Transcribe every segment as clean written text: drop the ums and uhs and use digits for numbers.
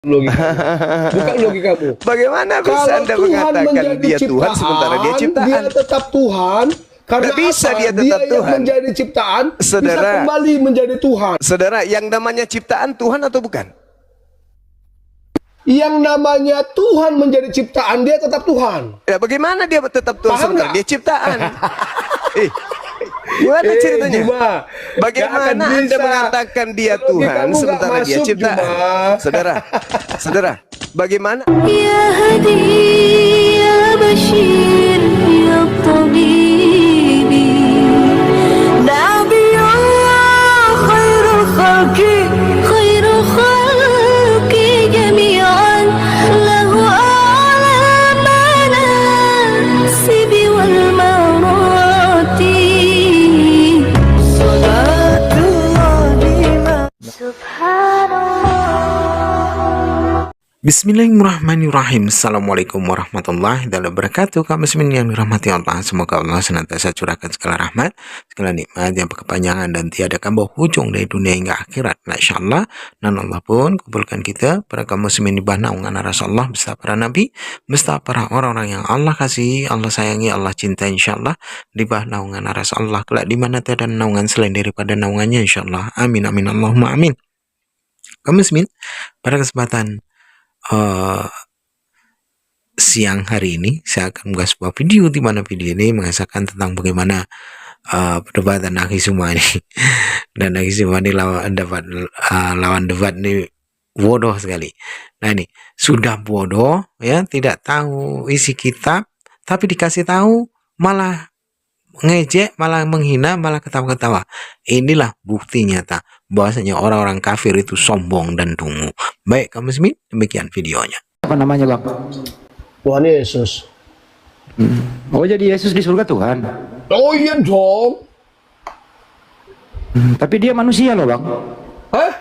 logika. Bukan logikamu. Bagaimana bisa Kalau Anda Tuhan mengatakan dia Tuhan sementara dia ciptaan? Dia tetap Tuhan. Karena Nggak bisa apa? dia tetap yang Tuhan. menjadi ciptaan Saudara, bisa kembali menjadi Tuhan. Saudara, yang namanya ciptaan Tuhan atau bukan? Yang namanya Tuhan menjadi ciptaan, dia tetap Tuhan. Ya, bagaimana dia tetap Tuhan Paham sementara nggak? dia ciptaan? Gimana ceritanya? Juma, Bagaimana nggak akan Anda bisa. mengatakan dia Kalau Tuhan kamu nggak sementara dia masuk, ciptaan? Juma. Saudara, bagaimana? يا هدي يا بشير يا طبيبي نبي الله خير الخلق جميعا له أعلى المناسب والمراتب صلاة الله سبحان الله. Bismillahirrahmanirrahim. Assalamualaikum warahmatullahi wabarakatuh. Kaum muslimin yang dirahmati Allah, semoga Allah senantiasa curahkan segala rahmat, segala nikmat yang berkepanjangan dan tiada kambah ujung dari dunia hingga akhirat. Nah, insyaallah, dan Allah pun kumpulkan kita para kaum muslimin di bawah naungan Rasulullah beserta para nabi, beserta para orang-orang yang Allah kasihi, Allah sayangi, Allah cintai, insyaallah di bawah naungan Rasulullah kelak di mana tiada naungan selain daripada naungannya, insyaallah. Amin amin Allahumma amin. Kaum muslimin, pada kesempatan siang hari ini saya akan membuat sebuah video di mana video ini mengisahkan tentang bagaimana perdebatan Akhisuma ini dan Akhisuma ini lawan debat ini bodoh sekali. Nah, ini sudah bodoh ya, tidak tahu isi kitab tapi dikasih tahu malah ngejek, malah menghina, malah ketawa-ketawa. Inilah bukti nyata bahwasanya orang-orang kafir itu sombong dan dungu. Baik, kaum muslimin, demikian videonya. Apa namanya, Bang? Tuhan Yesus. Oh, jadi Yesus di surga Tuhan. Oh iya dong. Tapi dia manusia loh, Bang. Hah?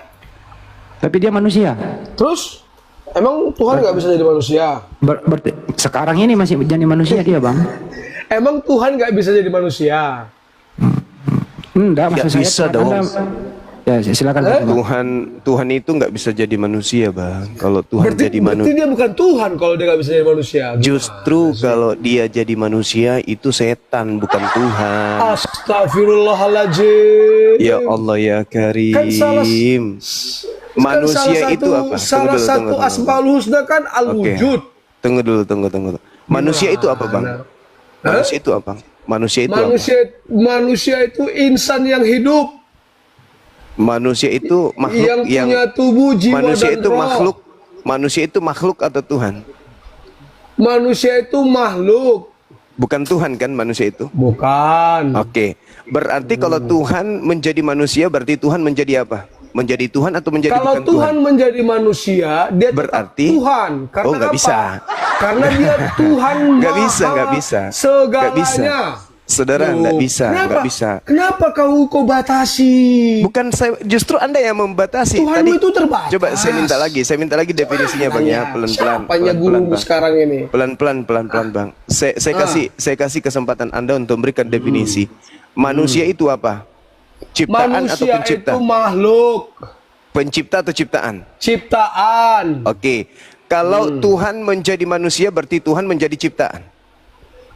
Tapi dia manusia. Terus? Emang Tuhan nggak bisa jadi manusia? Berarti sekarang ini masih jadi manusia dia, Bang. Emang Tuhan nggak bisa jadi manusia? Enggak, maksud saya bisa Tuhan dong. Ya, silakan. Bang. Tuhan itu nggak bisa jadi manusia, Bang. Kalau Tuhan Berarti jadi manusia, dia bukan Tuhan kalau dia nggak bisa jadi manusia. justru kalau dia jadi manusia itu setan, bukan Tuhan. Astagfirullahaladzim. Ya Allah ya Karim. Kan Manusia itu apa? Salah satu Asmaul Husna kan al-wujud. Tunggu dulu. Manusia itu apa, Bang? Manusia itu apa? Manusia itu apa? Manusia itu insan yang hidup, Manusia itu makhluk yang punya tubuh, jiwa manusia dan itu roh. Manusia itu makhluk atau Tuhan? Manusia itu makhluk, Bukan Tuhan kan manusia itu? bukan. Oke. Berarti kalau Tuhan menjadi manusia berarti Tuhan menjadi apa? Menjadi Tuhan atau menjadi Kalau bukan Tuhan menjadi manusia, dia tetap Berarti Tuhan. Karena nggak apa? bisa. Karena dia Tuhan Nggak bisa, Maha nggak bisa. Segalanya. Nggak bisa. Saudara, nggak bisa, Kenapa? nggak bisa. Kenapa kau batasi? Bukan saya, justru Anda yang membatasi. Tuhanmu itu terbatas. Coba saya minta lagi definisinya, Bang ya, pelan-pelan. Siapanya gurumu sekarang ini? Pelan-pelan, Bang. Saya kasih kesempatan Anda untuk memberikan definisi. Manusia itu apa? Ciptaan atau Manusia pencipta? itu makhluk. Pencipta atau ciptaan? Ciptaan. Oke. Kalau Tuhan menjadi manusia berarti Tuhan menjadi ciptaan.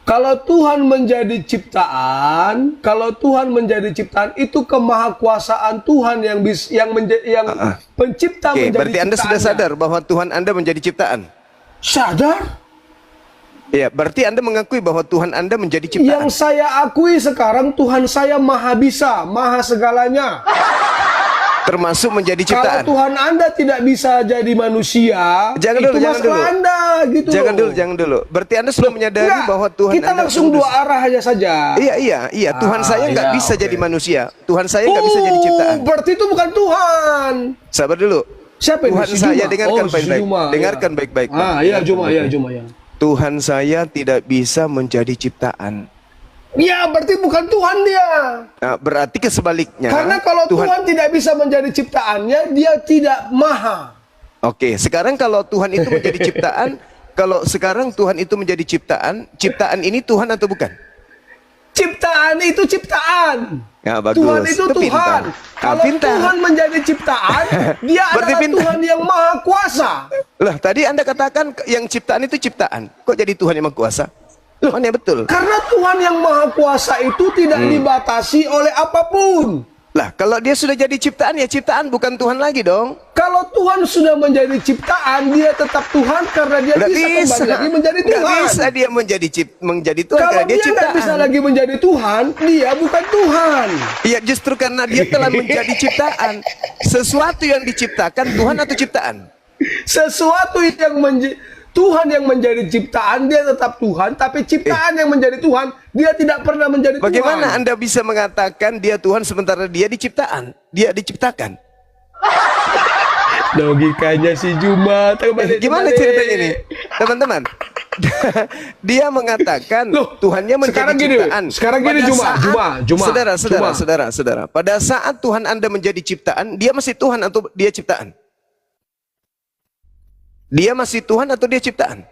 Kalau Tuhan menjadi ciptaan, itu kemahakuasaan Tuhan yang pencipta Oke, menjadi berarti Anda sudah ciptaannya. sadar bahwa Tuhan Anda menjadi ciptaan. Sadar? Ya, berarti Anda mengakui bahwa Tuhan Anda menjadi ciptaan. Yang saya akui sekarang, Tuhan saya maha bisa, maha segalanya. Termasuk menjadi ciptaan. Kalau Tuhan Anda tidak bisa jadi manusia, Jangan itu dulu, jangan masalah dulu. Anda gitu. Jangan dulu. Berarti Anda sudah menyadari Enggak, bahwa Tuhan kita Anda langsung manusia. dua arah aja saja. Iya. Tuhan saya nggak iya, bisa oke. jadi manusia. Tuhan saya nggak bisa jadi ciptaan. Berarti itu bukan Tuhan. Sabar dulu. Siapa ini? Tuhan Si saya Juma? dengarkan Si baik-baik. Juma, Dengarkan ya. baik-baik. Bang. Iya Dengarkan Juma, baik-baik. Juma ya. Tuhan saya tidak bisa menjadi ciptaan. Ya, berarti bukan Tuhan dia. Nah, berarti kesebaliknya. Karena kalau Tuhan tidak bisa menjadi ciptaannya, dia tidak maha. Oke, sekarang kalau Tuhan itu menjadi ciptaan, kalau sekarang Tuhan itu menjadi ciptaan ini Tuhan atau bukan? Ciptaan itu ciptaan. Ya, bagus. Tuhan itu Pintar. Tuhan. Kalau Pintar. Tuhan menjadi ciptaan, dia Berarti adalah pintar. Tuhan yang maha kuasa. Lah, tadi Anda katakan yang ciptaan itu ciptaan. Kok jadi Tuhan yang maha kuasa? Mana betul? Karena Tuhan yang maha kuasa itu tidak dibatasi oleh apapun. Lah, kalau dia sudah jadi ciptaan, ya ciptaan, bukan Tuhan lagi dong. Kalau Tuhan sudah menjadi ciptaan, dia tetap Tuhan karena dia Nggak bisa kembali lagi menjadi Nggak Tuhan. bisa dia menjadi Tuhan Kalau karena dia dia nggak ciptaan. bisa lagi menjadi Tuhan, dia bukan Tuhan. Iya, justru karena dia telah menjadi ciptaan. Sesuatu yang diciptakan Tuhan atau ciptaan? Sesuatu yang Tuhan yang menjadi ciptaan, dia tetap Tuhan. Tapi ciptaan yang menjadi Tuhan, dia tidak pernah menjadi Bagaimana Tuhan. Anda bisa mengatakan dia Tuhan sementara dia diciptaan? Dia diciptakan. Logikanya si Juma. Gimana ceritanya ini? Teman-teman. Dia mengatakan Loh, Tuhannya menjadi sekarang gini, ciptaan. sekarang gini, Pada Juma. Saudara. Pada saat Tuhan Anda menjadi ciptaan, dia masih Tuhan atau dia ciptaan? Dia masih Tuhan atau dia ciptaan?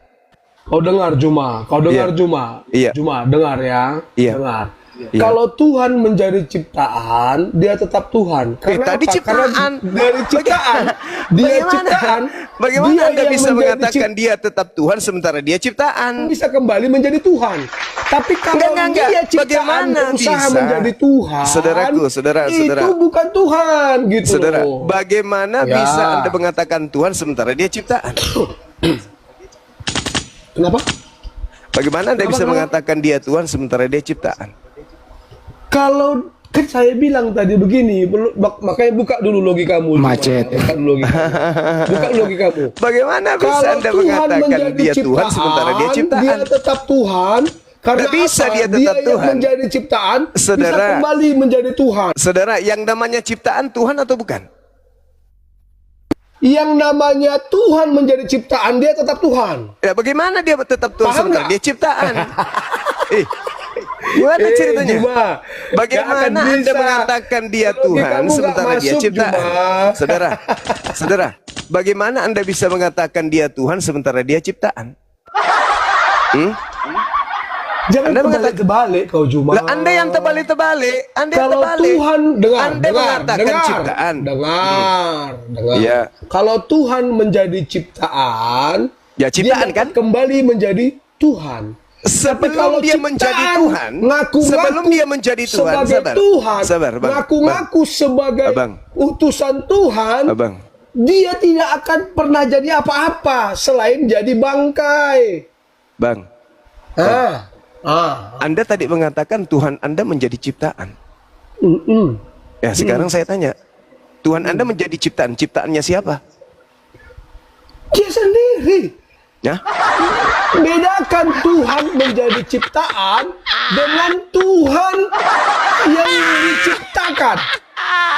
Kau dengar Juma, Iya. Juma. Iya. Juma, dengar ya. Iya. Dengar. Iya. Kalau Tuhan menjadi ciptaan, dia tetap Tuhan. Karena tadi apa? ciptaan. Karena dari ciptaan, dia ciptaan. Bagaimana dia Anda yang bisa menjadi mengatakan dia tetap Tuhan sementara dia ciptaan? bisa kembali menjadi Tuhan. Tapi kalau Enggak. dia ciptaan Bagaimana berusaha bisa? menjadi Tuhan, Saudaraku, saudara. itu bukan Tuhan gitu Saudara, loh. bagaimana Ya. bisa Anda mengatakan Tuhan sementara dia ciptaan? Kenapa? Bagaimana Anda bisa Kenapa? mengatakan dia Tuhan sementara dia ciptaan? Kalau kan saya bilang tadi begini, makanya buka dulu logikamu. Juma. Macet. Buka dulu logikamu. Buka logikamu. Bagaimana bisa Kalau Anda Tuhan mengatakan menjadi dia Tuhan ciptaan, sementara dia ciptaan? Dia tetap Tuhan. Karena Nggak bisa apa? dia tetap yang Tuhan. menjadi ciptaan bisa Saudara. kembali menjadi Tuhan. Saudara, yang namanya ciptaan Tuhan atau bukan? Yang namanya Tuhan menjadi ciptaan, dia tetap Tuhan. Ya, bagaimana dia tetap Tuhan Paham sementara nggak? dia ciptaan? Gimana ceritanya? Juma, Bagaimana nggak akan Anda bisa. mengatakan dia Logikamu Tuhan nggak sementara dia masuk, ciptaan? Juma. Saudara, bagaimana Anda bisa mengatakan dia Tuhan sementara dia ciptaan? Jangan Anda terbalik kau Juma. Lah, Anda yang terbalik-terbalik. Anda yang Kalau terbalik. Tuhan Anda mengatakan ciptaan. Dengar. Iya. Kalau Tuhan menjadi ciptaan, Ya, ciptaan dia kan? kembali menjadi Tuhan. Tapi kalau Sebelum dia ciptaan menjadi Tuhan, ngaku-ngaku sebelum dia menjadi Tuhan, sebagai Tuhan, sabar, Bang. ngaku-ngaku sebagai Abang. utusan Tuhan, Abang, dia tidak akan pernah jadi apa-apa selain jadi bangkai. Bang, Anda tadi mengatakan Tuhan Anda menjadi ciptaan. Ya, sekarang saya tanya, Tuhan Anda menjadi ciptaan, ciptaannya siapa? Dia sendiri. Ya, Bedakan Tuhan menjadi ciptaan dengan Tuhan yang diciptakan.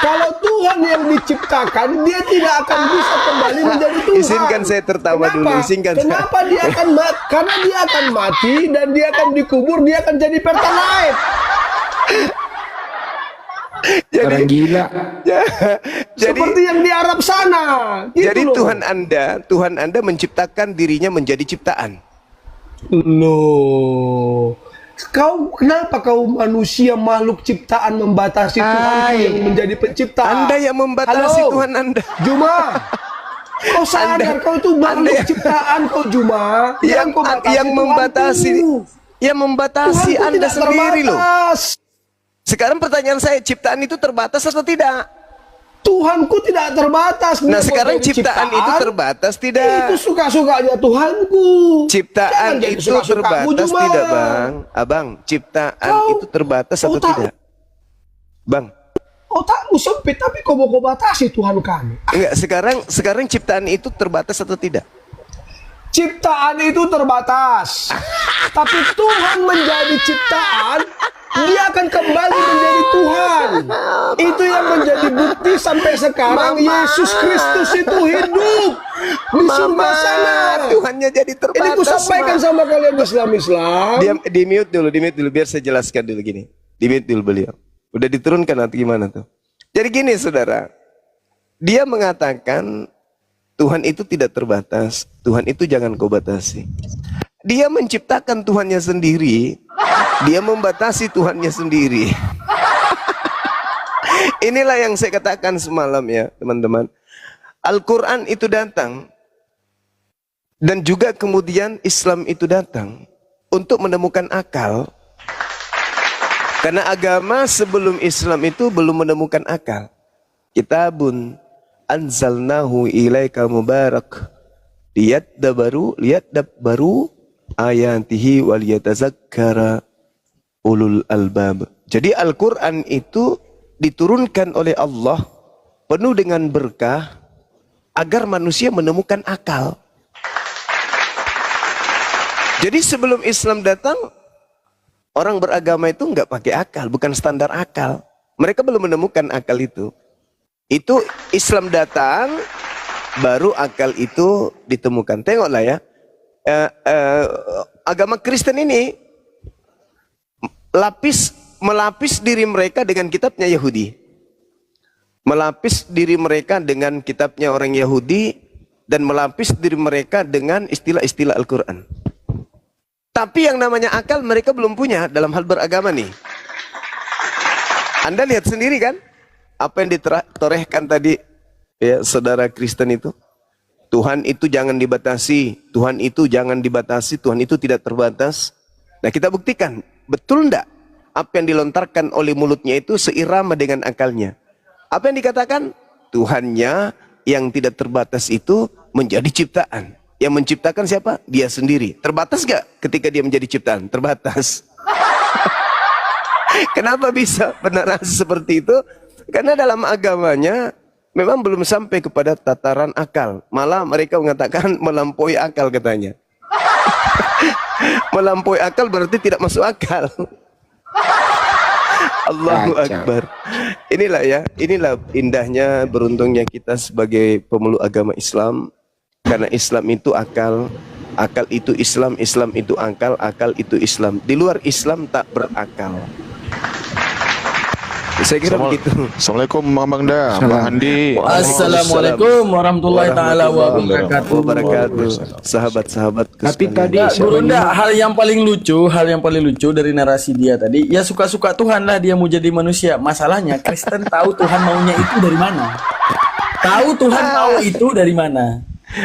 Kalau Tuhan yang diciptakan, dia tidak akan bisa kembali menjadi Tuhan. Izinkan saya tertawa dulu, izinkan saya. Kenapa dia akan mati? Karena dia akan mati dan dia akan dikubur, dia akan jadi pertalite. Orang gila. jadi Seperti yang di Arab sana. Gitu jadi loh. Tuhan Anda menciptakan dirinya menjadi ciptaan. Loh, kenapa kau manusia makhluk ciptaan membatasi Tuhan yang menjadi pencipta? Anda yang membatasi Halo, Tuhan Anda. Juma, kau sadar kau itu makhluk Anda- ciptaan kau Juma. Jangan kau batasi yang membatasi Tuhanku. yang membatasi Tuhanku Anda tidak sendiri loh. terbatas. Sekarang pertanyaan saya, ciptaan itu terbatas atau tidak? Tuhanku tidak terbatas. Nah, Dia sekarang menjadi ciptaan itu terbatas Itu tidak? suka-sukanya Tuhanku. Ciptaan Jangan jadi itu suka-sukamu, terbatas Juma. tidak, Bang? Abang, ciptaan Kau- itu terbatas atau kau tahu. tidak? Bang, Otakmu sempit tapi kau mau kau batasi Tuhan kami. enggak, sekarang ciptaan itu terbatas atau tidak? Ciptaan itu terbatas. Tapi Tuhan menjadi ciptaan, dia akan kembali menjadi Tuhan. Itu yang menjadi bukti sampai sekarang Yesus Kristus itu hidup di surga sana. Tuhannya jadi terbatas. Ini ku sampaikan sama kalian Islam. Dia di mute dulu biar saya jelaskan dulu gini. Di mute dulu beliau. Udah diturunkan atau gimana tuh? Jadi gini saudara, dia mengatakan Tuhan itu tidak terbatas, Tuhan itu jangan kau batasi. Dia menciptakan Tuhannya sendiri, dia membatasi Tuhannya sendiri. Inilah yang saya katakan semalam ya teman-teman. Al-Quran itu datang. Dan juga kemudian Islam itu datang. Untuk menemukan akal. Karena agama sebelum Islam itu belum menemukan akal. Kitabun anzalnahu ilaika mubarak. Liyadabbaru ayatihi waliyatazakkara ulul albab. Jadi Al-Quran itu diturunkan oleh Allah penuh dengan berkah agar manusia menemukan akal. Jadi sebelum Islam datang, orang beragama itu nggak pakai akal, bukan standar akal. Mereka belum menemukan akal itu. Itu Islam datang, baru akal itu ditemukan. Tengoklah ya, agama Kristen ini melapis diri mereka dengan kitabnya Yahudi. Melapis diri mereka dengan kitabnya orang Yahudi, dan melapis diri mereka dengan istilah-istilah Al-Quran. Tapi yang namanya akal mereka belum punya dalam hal beragama nih. Anda lihat sendiri kan, apa yang ditorehkan tadi ya saudara Kristen itu. Tuhan itu jangan dibatasi, Tuhan itu jangan dibatasi, Tuhan itu tidak terbatas. Nah kita buktikan, betul enggak apa yang dilontarkan oleh mulutnya itu seirama dengan akalnya. Apa yang dikatakan? Tuhannya yang tidak terbatas itu menjadi ciptaan. Yang menciptakan siapa? Dia sendiri. Terbatas gak ketika dia menjadi ciptaan? Terbatas. Kenapa bisa penarasi seperti itu? Karena dalam agamanya memang belum sampai kepada tataran akal. Malah mereka mengatakan melampaui akal katanya. Melampaui akal berarti tidak masuk akal. Allahu Akbar. Inilah ya, inilah indahnya, beruntungnya kita sebagai pemeluk agama Islam. Karena Islam itu akal, akal itu Islam, Islam itu akal, akal itu Islam. Di luar Islam tak berakal. Saya kira begitu. Assalamualaikum Bang Bangda, Bang Handi. Assalamualaikum warahmatullahi taala wabarakatuh. Sahabat-sahabat. Tapi tadi Gurunda, hal yang paling lucu dari narasi dia tadi, ya suka-suka Tuhan lah dia mau jadi manusia. Masalahnya Kristen tahu Tuhan maunya itu dari mana? Tahu Tuhan mau itu dari mana?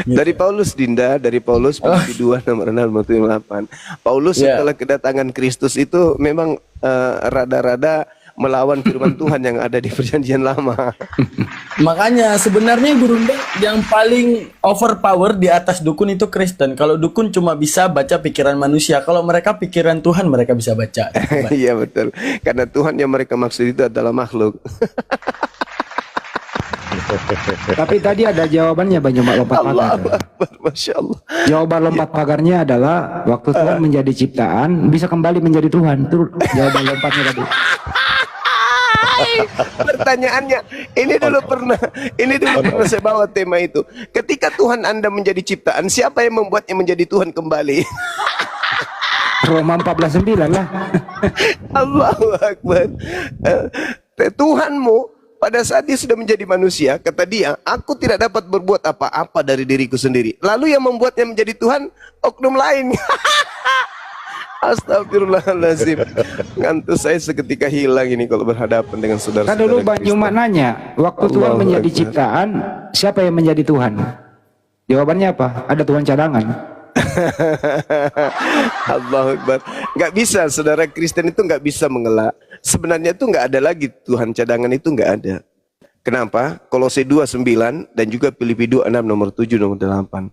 Dari Paulus Dinda, dari Paulus Filipi 2 nomor 6:8. Paulus setelah kedatangan Kristus itu memang rada-rada melawan firman Tuhan yang ada di Perjanjian Lama. Makanya sebenarnya Gurunda yang paling overpower di atas dukun itu Kristen. Kalau dukun cuma bisa baca pikiran manusia, kalau mereka pikiran Tuhan mereka bisa baca. Iya betul. Karena Tuhan yang mereka maksud itu adalah makhluk. tapi tadi ada jawabannya Bang Jumat lompat pagar. Masya Allah. Jawaban lompat pagarnya adalah waktu Tuhan menjadi ciptaan bisa kembali menjadi Tuhan. Itu jawaban lompatnya tadi. Pertanyaannya, ini dulu pernah saya bawa tema itu. Ketika Tuhan Anda menjadi ciptaan, siapa yang membuatnya menjadi Tuhan kembali? Roma 14:9 lah. Allahu Akbar. Tuhanmu pada saat dia sudah menjadi manusia, kata dia, aku tidak dapat berbuat apa-apa dari diriku sendiri. Lalu yang membuatnya menjadi Tuhan, oknum lain. Astagfirullahaladzim. Ngantuk saya seketika hilang ini kalau berhadapan dengan saudara-saudara. Kan dulu Bang Jumat nanya, waktu Tuhan menjadi ciptaan, siapa yang menjadi Tuhan? Jawabannya apa? Ada Tuhan cadangan. Allahu Akbar. Nggak bisa, saudara Kristen itu nggak bisa mengelak. Sebenarnya itu nggak ada lagi Tuhan cadangan, itu nggak ada. Kenapa? Kolose 2:9 dan juga Filipi 2:6 nomor 7 nomor 8.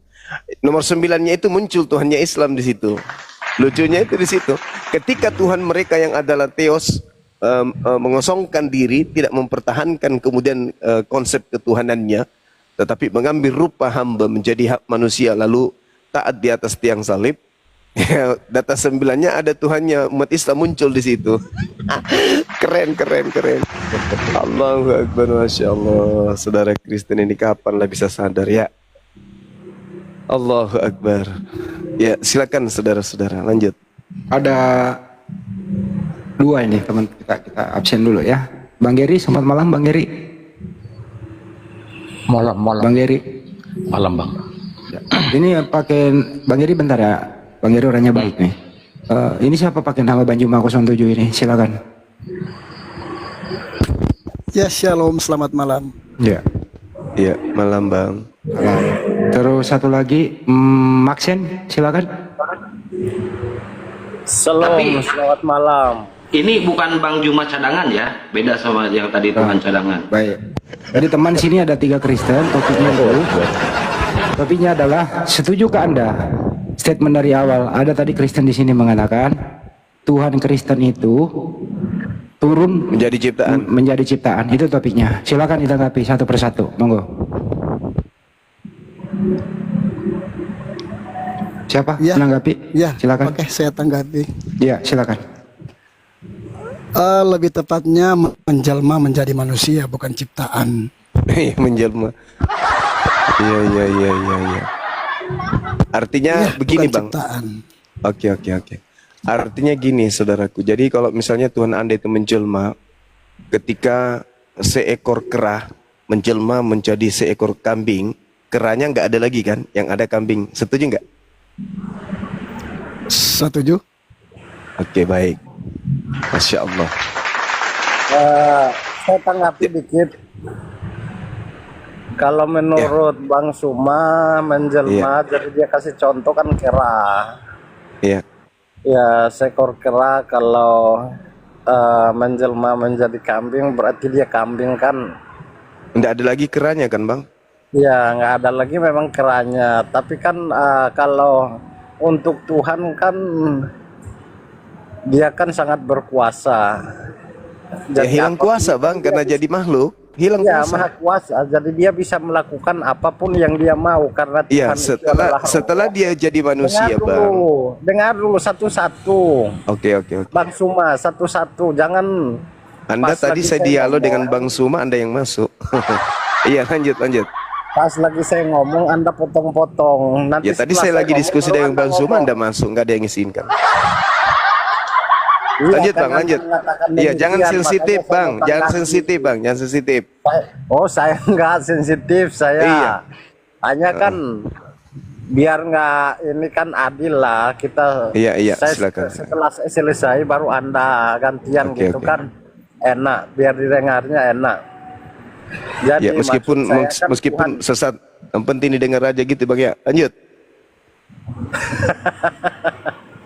Nomor 9-nya itu muncul Tuhannya Islam di situ. Lucunya itu di situ. Ketika Tuhan mereka yang adalah Theos mengosongkan diri, tidak mempertahankan kemudian konsep ketuhanannya, tetapi mengambil rupa hamba menjadi hak manusia lalu taat di atas tiang salib. Data 9-nya ada Tuhannya, umat Islam muncul di situ. Keren. Allahu Akbar, Masya Allah. Saudara Kristen ini kapanlah bisa sadar ya. Allahu Akbar. Ya silakan saudara-saudara lanjut. Ada dua ini teman kita absen dulu ya. Bang Geri, selamat malam Bang Geri. Malam. Bang Geri. Malam Bang. Ya. Ini pakai Bang Geri bentar ya. Bang Geri orangnya baik nih. Ini siapa pakai nama Bang Juma 07 ini? Silakan. Ya, shalom, selamat malam. Ya. Iya, malam Bang. Nah, terus satu lagi, Maxen, silakan. Selamat malam. Ini bukan Bang Juma cadangan ya, beda sama yang tadi Tuhan cadangan. Baik. Jadi teman sini ada 3 Kristen, topiknya itu. Topiknya adalah, setujukah Anda statement dari awal? Ada tadi Kristen di sini mengatakan Tuhan Kristen itu turun menjadi ciptaan. Itu topiknya. Silakan ditanggapi satu persatu. Monggo. Siapa Ya. menanggapi? Ya, Silakan. Oke, saya tanggapi. Ya, silakan. Lebih tepatnya menjelma menjadi manusia, bukan ciptaan. Iya, menjelma. Iya. Artinya Ya, begini bukan Bang. ciptaan. Oke. Artinya gini saudaraku. Jadi kalau misalnya Tuhan Anda itu menjelma, ketika seekor kera menjelma menjadi seekor kambing, keranya nggak ada lagi kan? Yang ada kambing. Setuju nggak? Setuju? Oke, baik. Masya Allah. Saya tanggapi dikit. Kalau menurut Bang Suma menjelma, jadi dia kasih contoh kan kera. Iya. Ya, seekor kera kalau menjelma menjadi kambing berarti dia kambing kan? Nggak ada lagi keranya kan Bang? Ya, nggak ada lagi memang keranya. Tapi kan kalau untuk Tuhan kan dia kan sangat berkuasa. Ya hilang kuasa Bang karena jadi makhluk. Hilang ya, kuasa. maha kuasa. Jadi dia bisa melakukan apapun yang dia mau karena Iya, Tuhan itu adalah setelah dia jadi manusia Bang. Dengar dulu satu-satu. Oke. Bang Suma satu-satu, jangan. Anda pas tadi lagi saya saya dialog ngomong, dengan Bang Suma, Anda yang masuk. Iya, lanjut. Pas lagi saya ngomong Anda potong-potong. Nanti Ya tadi setelah saya lagi ngomong, diskusi baru dengan Anda Bang Suma, ngomong. Anda masuk, nggak ada yang izinkan. Iya, Lanjut kan Bang, Anda lanjut. mengatakan Iya, jangan demikian, sensitif makanya saya Bang, jangan bertanya. sensitif Bang, jangan sensitif. Saya nggak sensitif, saya Iya. hanya kan biar nggak ini kan adil lah kita. Iya, saya, silakan. setelah saya selesai baru Anda gantian Oke, gitu oke. kan enak, biar didengarnya enak. Jadi Ya meskipun maksud saya kan meskipun Tuhan- sesat, yang penting didengar aja gitu Bang ya. Lanjut.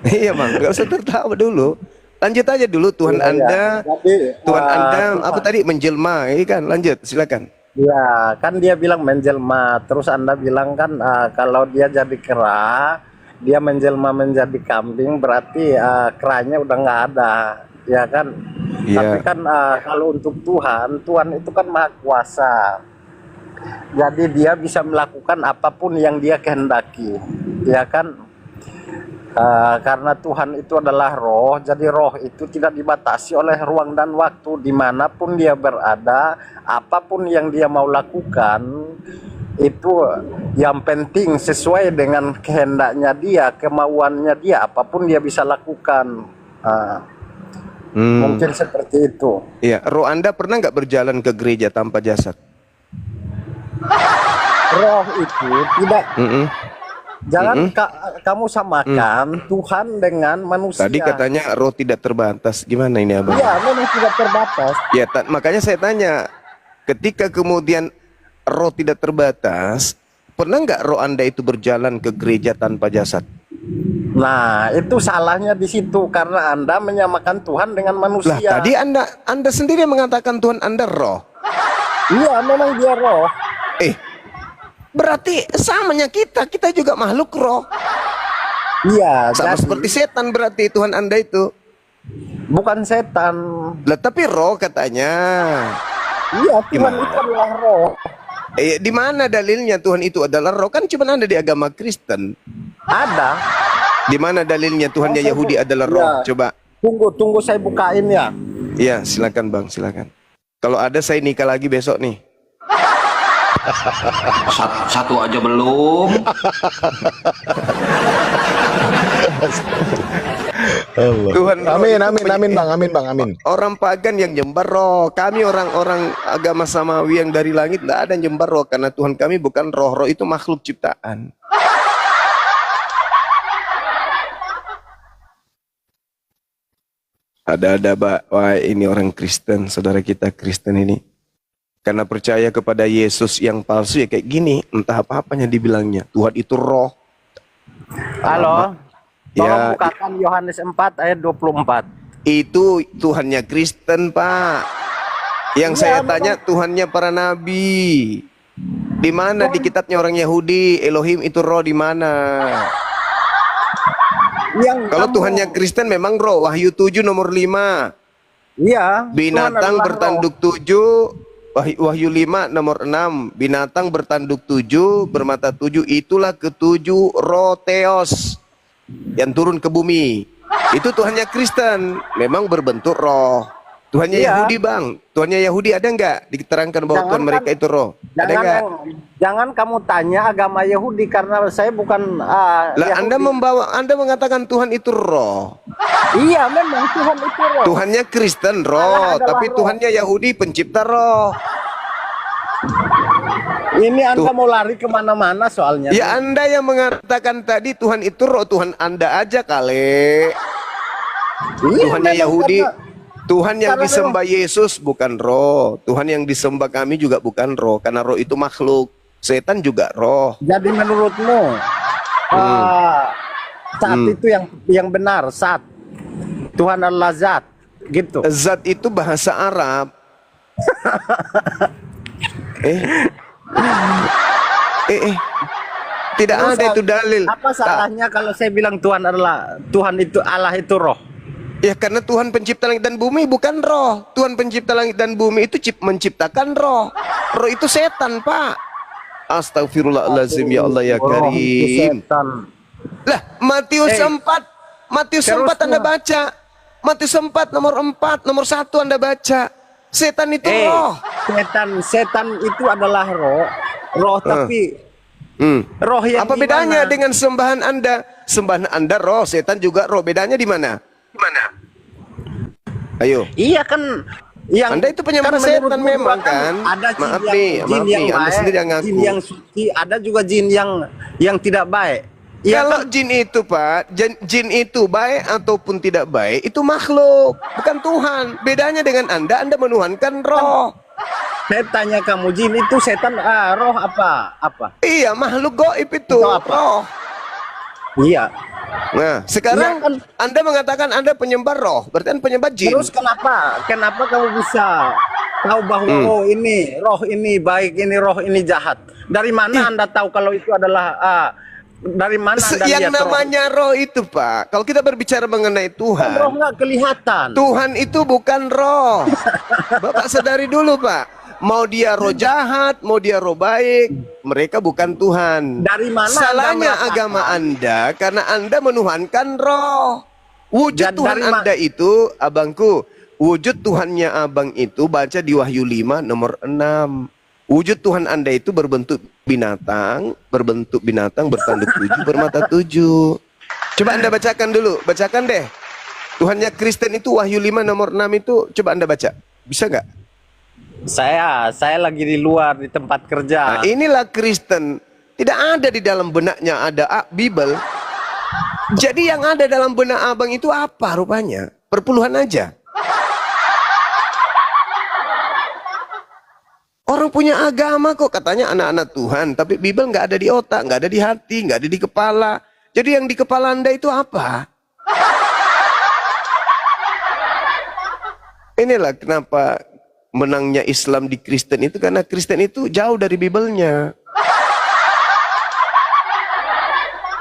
Iya Bang, nggak usah tertawa dulu. Lanjut aja dulu Tuhan Iya, Anda, Jadi, Tuhan Anda Tuhan- apa tadi menjelma, ini kan lanjut silakan. Ya, kan dia bilang menjelma. Terus Anda bilang kan kalau dia jadi kera, dia menjelma menjadi kambing, berarti keranya udah nggak ada, ya kan? Iya. Tapi kan kalau untuk Tuhan, Tuhan itu kan maha kuasa. Jadi dia bisa melakukan apapun yang dia kehendaki, ya kan? Karena Tuhan itu adalah roh, jadi roh itu tidak dibatasi oleh ruang dan waktu. Dimanapun dia berada, apapun yang dia mau lakukan itu yang penting sesuai dengan kehendaknya dia, kemauannya dia, apapun dia bisa lakukan. Mungkin seperti itu. Iya, roh Anda pernah nggak berjalan ke gereja tanpa jasad? Roh itu tidak. Jangan Mm-mm. kamu samakan Tuhan dengan manusia. Tadi katanya roh tidak terbatas. Gimana ini Abang? Iya, memang tidak terbatas. Ya, makanya saya tanya, ketika kemudian roh tidak terbatas, pernah nggak roh Anda itu berjalan ke gereja tanpa jasad? Nah, itu salahnya di situ karena Anda menyamakan Tuhan dengan manusia. Lah, tadi Anda sendiri mengatakan Tuhan Anda roh. Iya, memang dia roh. Berarti samanya kita juga makhluk roh. Iya, Sama jadi seperti setan berarti Tuhan Anda itu. bukan setan. Lah, tapi roh katanya. Iya, Tuhan Gimana? itu adalah roh. Di mana dalilnya Tuhan itu adalah roh? Kan cuma ada di agama Kristen. Ada. Di mana dalilnya Tuhannya Saya Yahudi bu- adalah roh? Iya. Coba. Tunggu saya bukain ya. Iya, silakan Bang, silakan. Kalau ada saya nikah lagi besok nih. Satu aja belum. Tuhan roh Amin, itu amin, Bang, amin. Orang pagan yang nyembah roh. Kami orang-orang agama samawi yang dari langit tidak ada yang nyembah roh karena Tuhan kami bukan roh. Roh itu makhluk ciptaan. Ada Pak. Wah, ini orang Kristen, saudara kita Kristen ini. Karena percaya kepada Yesus yang palsu ya kayak gini, entah apa-apanya dibilangnya. Tuhan itu roh. Halo. Tolong Ya, bukakan Yohanes 4 ayat 24. itu Tuhannya Kristen, Pak. Yang saya tanya Tuhannya para nabi. Di mana di kitabnya orang Yahudi Elohim itu roh di mana? Kalau Tuhannya Kristen memang roh. Wahyu 7 nomor 5. Iya. Binatang bertanduk 7. Wahyu 5 nomor 6. Binatang bertanduk 7, bermata 7. Itulah ketujuh roh Theos yang turun ke bumi. Itu Tuhannya Kristen, memang berbentuk roh. Tuhannya Yahudi, Bang. Tuhannya Yahudi ada nggak diterangkan bahwa Tuhan mereka itu roh? Ada nggak? Jangan kamu tanya agama Yahudi karena saya bukan Lah Yahudi. Anda mengatakan Tuhan itu roh. Iya, memang Tuhan itu roh. Tuhannya Kristen roh, Allah adalah tapi roh. Tuhannya Yahudi pencipta roh. Ini Anda mau lari kemana-mana soalnya. Ya Anda yang mengatakan tadi Tuhan itu roh, Tuhan Anda aja kali. Iya, Tuhannya memang Yahudi, Tuhan yang karena disembah Yesus bukan roh. Tuhan yang disembah kami juga bukan roh, karena roh itu makhluk. Setan juga roh. Jadi menurutmu saat itu yang benar, saat Tuhan adalah zat, gitu. Zat itu bahasa Arab. Tidak Terus ada itu dalil. Apa salahnya kalau saya bilang Tuhan itu Allah itu roh? Ya karena Tuhan pencipta langit dan bumi bukan roh. Tuhan pencipta langit dan bumi itu menciptakan roh. Roh itu setan, Pak. Astagfirullahaladzim, ya Allah ya Roh itu Karim. setan. Lah, Matius 4. Matius 4 Anda baca. Matius 4 nomor 4, nomor 1 Anda baca. Setan itu roh. Setan itu adalah roh tapi roh yang apa bedanya dengan sembahan Anda? Sembahan Anda roh, setan juga roh. Bedanya di mana? Ayo. Iya kan, yang Anda itu penyembah kan setan menurut memang gua kan? Ada Maaf jin nih, yang Anda baik, sendiri yang ngaku. jin yang suci, ada juga jin yang tidak baik. Ya Kalau kan? jin itu, Pak, jin itu baik ataupun tidak baik, itu makhluk, bukan Tuhan. Bedanya dengan Anda menuhankan roh. Saya tanya kamu, jin itu setan, roh apa? Iya, makhluk gaib itu, Itu apa? roh. Iya. Nah, sekarang Iya kan? Anda mengatakan Anda penyembah roh, berarti Anda penyembah jin. Terus kenapa kamu bisa tahu bahwa roh ini baik, ini roh ini jahat? Dari mana Anda tahu kalau itu adalah dari mana Anda Yang lihat namanya roh itu, Pak, kalau kita berbicara mengenai Tuhan, roh nggak kelihatan. Tuhan itu bukan roh. Bapak sadari dulu, Pak. Mau dia roh jahat, mau dia roh baik, mereka bukan Tuhan. Dari mana Salahnya Anda agama Anda karena Anda menuhankan roh. Wujud Dan Tuhan dari Anda itu, abangku, wujud Tuhannya abang itu baca di Wahyu 5 nomor 6. Wujud Tuhan Anda itu berbentuk binatang bertanduk 7, bermata 7. Coba Anda bacakan dulu, bacakan deh. Tuhannya Kristen itu Wahyu 5 nomor 6 itu, coba Anda baca. Bisa nggak? Saya lagi di luar di tempat kerja. Nah, inilah Kristen. Tidak ada di dalam benaknya ada Bible. Jadi yang ada dalam benak abang itu apa rupanya? Perpuluhan aja. Orang punya agama kok katanya anak-anak Tuhan, tapi Bible nggak ada di otak, nggak ada di hati, nggak ada di kepala. Jadi yang di kepala Anda itu apa? Inilah kenapa menangnya Islam di Kristen itu, karena Kristen itu jauh dari Bible-nya.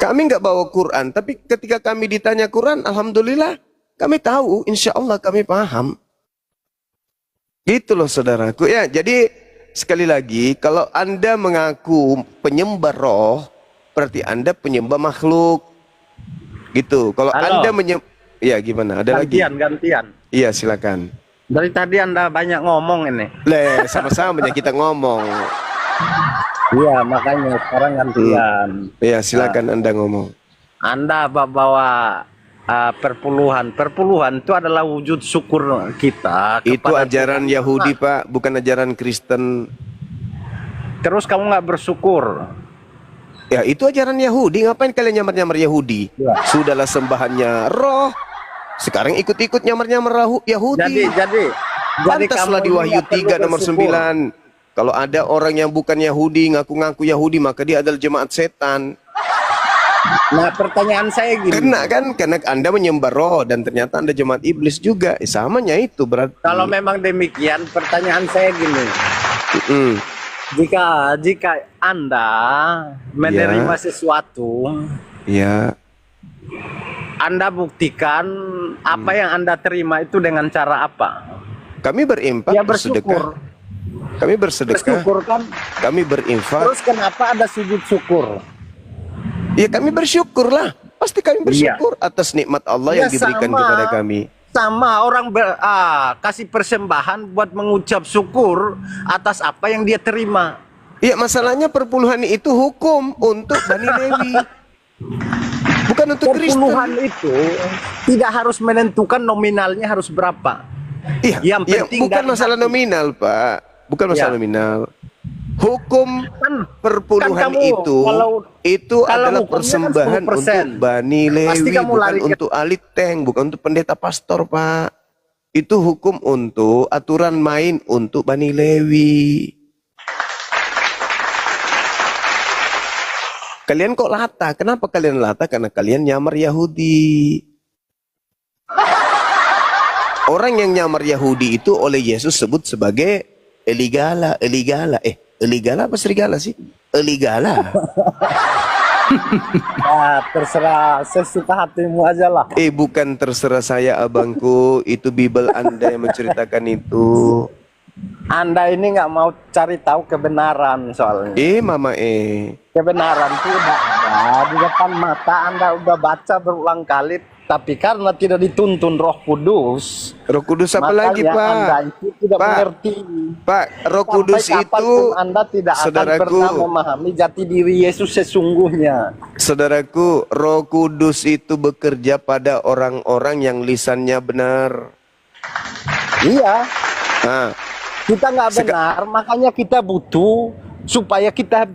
Kami nggak bawa Quran, tapi ketika kami ditanya Quran, alhamdulillah kami tahu, insya Allah kami paham. Gitu loh saudaraku ya. Jadi sekali lagi, kalau Anda mengaku penyembah roh, berarti Anda penyembah makhluk. Gitu. Kalau Anda ya gimana? Ada Gantian. Iya silakan. Dari tadi Anda banyak ngomong ini. Sama-sama kita ngomong. Iya, makanya sekarang gantian. Iya, silakan Anda ngomong. Anda bawa perpuluhan. Perpuluhan itu adalah wujud syukur kita. Itu kepada ajaran Tuhan. Yahudi, Pak, bukan ajaran Kristen. Terus kamu nggak bersyukur? Ya, itu ajaran Yahudi. Ngapain kalian nyamar-nyamar Yahudi? Ya. Sudahlah sembahannya roh. Sekarang ikut-ikut nyamar-nyamar Yahudi. Jadi Pantaslah kamu di ini Wahyu nggak perlu 3 nomor bersyukur. 9. Kalau ada orang yang bukan Yahudi, ngaku-ngaku Yahudi, maka dia adalah jemaat setan. Nah, pertanyaan saya gini. Karena Anda menyembah roh dan ternyata Anda jemaat iblis juga. Samanya itu berarti. Kalau memang demikian, pertanyaan saya gini. Jika Anda menerima sesuatu, ya, Anda buktikan apa yang Anda terima itu dengan cara apa? Kami berinfak, Ya bersedekah. bersyukur. Kami bersedekah. Bersyukur kan? Kami berinfak. Terus kenapa ada sujud syukur? Ya kami bersyukur lah. Pasti kami bersyukur atas nikmat Allah yang diberikan kepada kami. Sama orang kasih persembahan buat mengucap syukur atas apa yang dia terima. Iya, masalahnya perpuluhan itu hukum untuk Bani Lewi. Bukan untuk Kristen. Perpuluhan itu tidak harus menentukan nominalnya harus berapa. Iya, yang penting bukan masalah nominal, Pak. Bukan masalah nominal. Hukum perpuluhan itu adalah persembahan untuk Bani Lewi, bukan untuk aliteng, bukan untuk pendeta pastor, Pak. Itu hukum untuk aturan main untuk Bani Lewi. Kalian kok lata? Kenapa kalian lata? Karena kalian nyamar Yahudi. Orang yang nyamar Yahudi itu oleh Yesus sebut sebagai Eligala. Eligala apa serigala sih? Eligala. Terserah sesuka hatimu aja lah. Bukan terserah saya, abangku. Itu Bible Anda yang menceritakan itu. Anda ini nggak mau cari tahu kebenaran soalnya. Mama Kebenaran itu udah ada di depan mata. Anda udah baca berulang kali. Tapi karena tidak dituntun Roh Kudus. Roh Kudus apa lagi, Pak? Anda itu tidak mengerti. Pak, Roh Kudus itu, Anda tidak akan pernah memahami jati diri Yesus sesungguhnya. Saudaraku, Roh Kudus itu bekerja pada orang-orang yang lisannya benar. Iya. Nah, kita nggak benar, makanya kita butuh supaya kita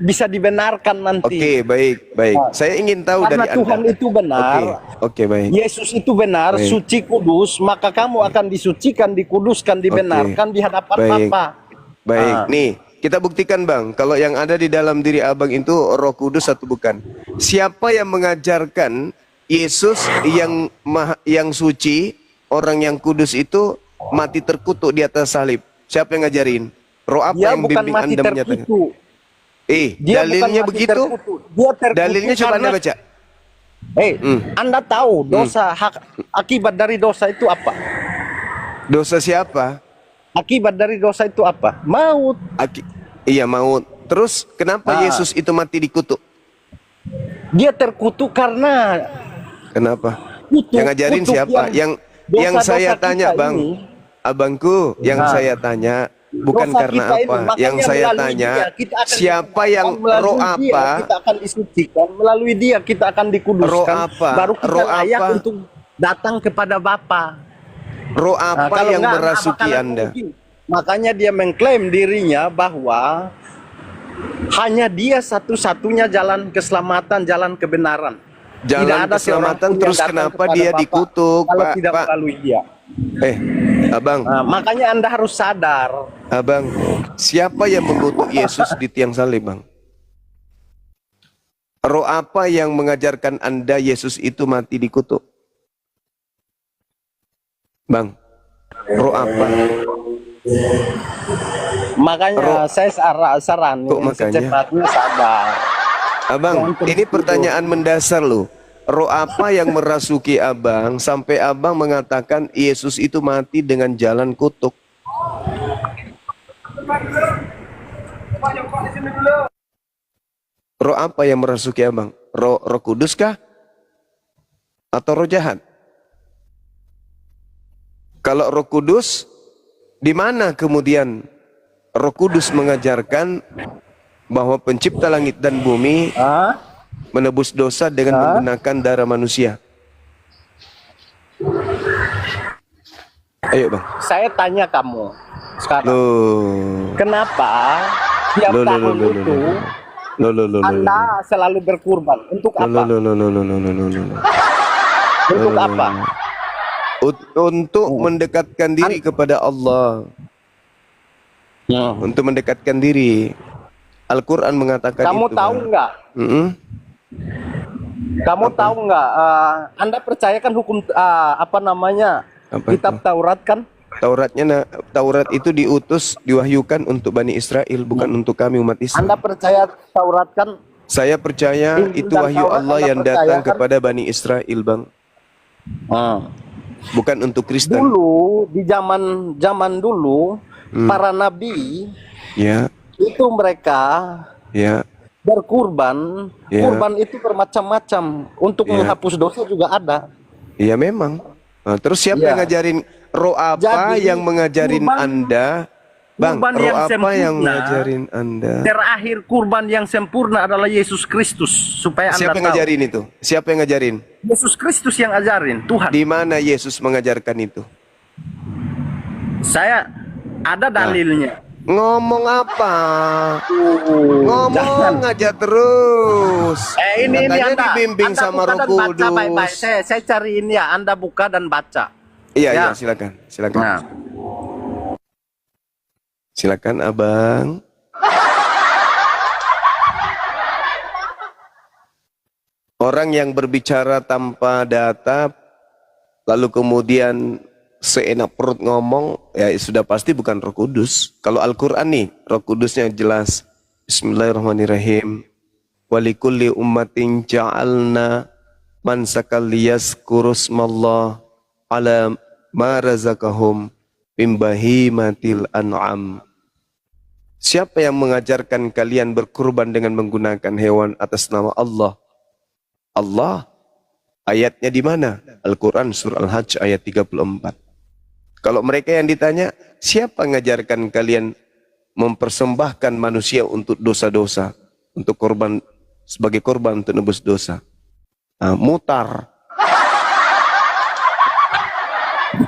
bisa dibenarkan nanti. Oke, baik. Saya ingin tahu karena dari Tuhan Anda. itu benar. Oke, baik. Yesus itu benar, suci, kudus, maka kamu akan disucikan, dikuduskan, dibenarkan di hadapan Bapa. Baik, nih kita buktikan, Bang, kalau yang ada di dalam diri abang itu Roh Kudus atau bukan. Siapa yang mengajarkan Yesus yang suci, orang yang kudus itu mati terkutuk di atas salib? Siapa yang ngajarin? Roh apa yang bimbing Anda menyatakan? Dia dalilnya begitu? Dalilnya coba Anda baca. Anda tahu dosa akibat dari dosa itu apa? Dosa siapa? Akibat dari dosa itu apa? Maut. Iya, maut. Terus kenapa Yesus itu mati dikutuk? Dia terkutuk karena kenapa? Yang ngajarin siapa? Yang saya tanya, Bang. Abangku, yang saya tanya bukan karena apa. Yang saya tanya, siapa yang roh apa? Kita akan disucikan, melalui dia kita akan dikuduskan. Roh apa? Baru kita layak untuk datang kepada Bapa. Roh apa yang merasuki Anda? Makanya dia mengklaim dirinya bahwa hanya dia satu-satunya jalan keselamatan, jalan kebenaran. Jalan tidak ada keselamatan, terus kenapa dia dikutuk, kalau Pak? tidak melalui dia. Abang. Makanya Anda harus sadar. Abang, siapa yang mengutuk Yesus di tiang salib, Bang? Roh apa yang mengajarkan Anda Yesus itu mati dikutuk? Bang, roh apa? Makanya saya saranin secepatnya sadar. Abang, ini pertanyaan mendasar loh. Roh apa yang merasuki abang sampai abang mengatakan Yesus itu mati dengan jalan kutuk? Roh apa yang merasuki abang? Roh Kudus kah? Atau roh jahat? Kalau Roh Kudus, di mana kemudian Roh Kudus mengajarkan bahwa pencipta langit dan bumi menebus dosa dengan menggunakan darah manusia? Ayo, Bang. Saya tanya kamu sekarang. Kenapa tiap tahun itu Anda selalu berkurban? Untuk apa? Untuk apa? Untuk mendekatkan diri kepada Allah. untuk mendekatkan diri. Al-Quran mengatakan Kamu itu. tahu Bang. nggak? Kamu tahu nggak? Anda percayakan hukum apa namanya? Apa Kitab itu? Taurat kan? Taurat itu diutus, diwahyukan untuk Bani Israel, bukan untuk kami umat Islam. Anda percaya Taurat kan? Saya percaya Injil itu dan wahyu Taurat Allah Anda yang percaya, datang kan? kepada Bani Israel, Bang. Bukan untuk Kristen. Dulu di zaman dulu para nabi Ya, itu mereka ya, berkurban. Ya. Kurban itu bermacam-macam. Untuk Ya. menghapus dosa juga ada. iya memang. Nah, terus siapa Ya. yang ngajarin? Roh apa Jadi, yang mengajarin kurban- Anda? Bang, kurban roh yang apa yang sempurna, ngajarin Anda? Terakhir kurban yang sempurna adalah Yesus Kristus. Supaya Siapa Anda yang tahu. ngajarin itu? Siapa yang ngajarin? Yesus Kristus yang ajarin. Tuhan. Di mana Yesus mengajarkan itu? Saya ada dalilnya. Ngomong apa? Jangan. Ngomong aja terus. Ini Katanya Anda, dibimbing Anda sama buka Roh dan baca baik-baik. Kudus. Saya cari ini ya. Anda buka dan baca. Iya, Ya. iya, silakan. Silakan. Nah, Silakan, Abang. Orang yang berbicara tanpa data, lalu kemudian seenak perut ngomong, ya sudah pasti bukan Roh Kudus. Kalau Al-Quran nih, Roh Kudusnya jelas. Bismillahirrahmanirrahim. Walikulli ummatin ja'alna mansakal liyazkurusmallah ala ma razaqahum min bahimatil an'am. Siapa yang mengajarkan kalian berkurban dengan menggunakan hewan atas nama Allah? Allah. Ayatnya di mana? Al-Quran surah Al-Hajj ayat 34. Kalau mereka yang ditanya, siapa mengajarkan kalian mempersembahkan manusia untuk dosa-dosa, untuk korban, sebagai korban untuk nebus dosa? Nah, mutar.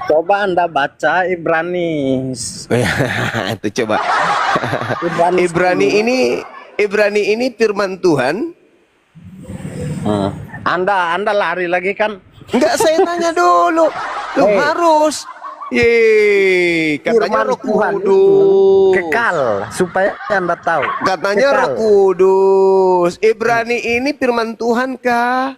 coba Anda baca Ibrani. Itu coba. Ibrani Ibrani ini firman Tuhan. Anda lari lagi kan? Enggak, saya tanya dulu. Lu harus. Katanya Firman Roh Tuhan itu Kudus. kekal supaya Anda tahu. Katanya Kekal. Roh Kudus. Ibrani ini firman Tuhan kah?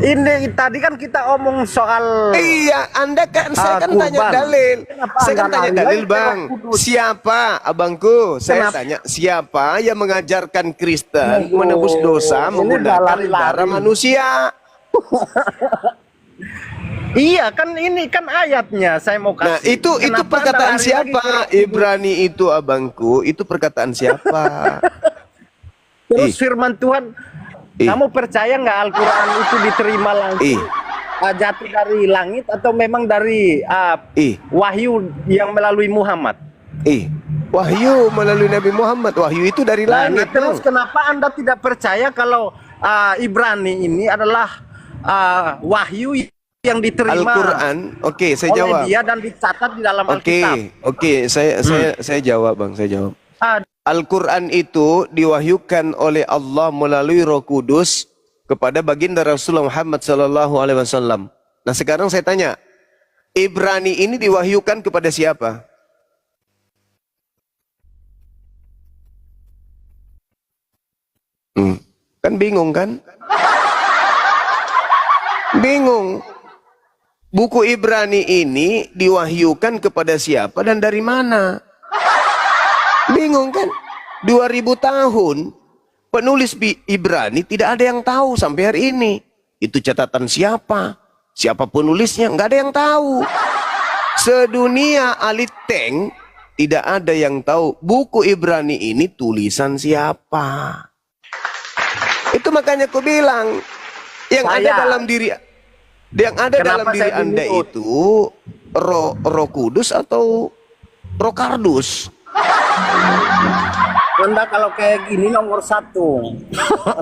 Ini tadi kan kita omong soal Iya, Anda kan, saya kan kurban. tanya dalil. Kenapa Saya kan Anda tanya lari dalil, lagi ke Bang. Roh Kudus? Siapa, abangku? Saya Kenapa? tanya, siapa yang mengajarkan Kristen Aduh, menebus dosa ini menggunakan lari-lari. darah manusia? Iya kan ini kan ayatnya saya mau kasih. Nah, itu Kenapa Anda perkataan lari siapa? lagi ke Roh Kudus? Ibrani itu, abangku, itu perkataan siapa? Terus Ih. firman Tuhan, Ih. kamu percaya nggak Al-Quran itu diterima langsung Ih. jatuh dari langit atau memang dari Ih. wahyu yang melalui Muhammad? Wahyu melalui Nabi Muhammad. Wahyu itu dari Nah, langit. terus kenapa Anda tidak percaya kalau Ibrani ini adalah wahyu yang diterima Al-Quran. Oke, saya oleh jawab. dia dan dicatat di dalam Alkitab? Oke, saya jawab, Bang, saya jawab. Ah, Al-Quran itu diwahyukan oleh Allah melalui Roh Kudus kepada baginda Rasulullah Muhammad SAW. Nah, sekarang saya tanya, Ibrani ini diwahyukan kepada siapa? Kan bingung kan? Bingung. Buku Ibrani ini diwahyukan kepada siapa dan dari mana? Bingung kan? 2000 tahun penulis Ibrani tidak ada yang tahu sampai hari ini. Itu catatan siapa? Siapa penulisnya? Nggak ada yang tahu. Sedunia aliteng tidak ada yang tahu buku Ibrani ini tulisan siapa. Itu makanya aku bilang yang ada dalam diri dalam diri Anda menyebut? itu roh kudus atau roh kardus? Anda kalau kayak gini nomor 1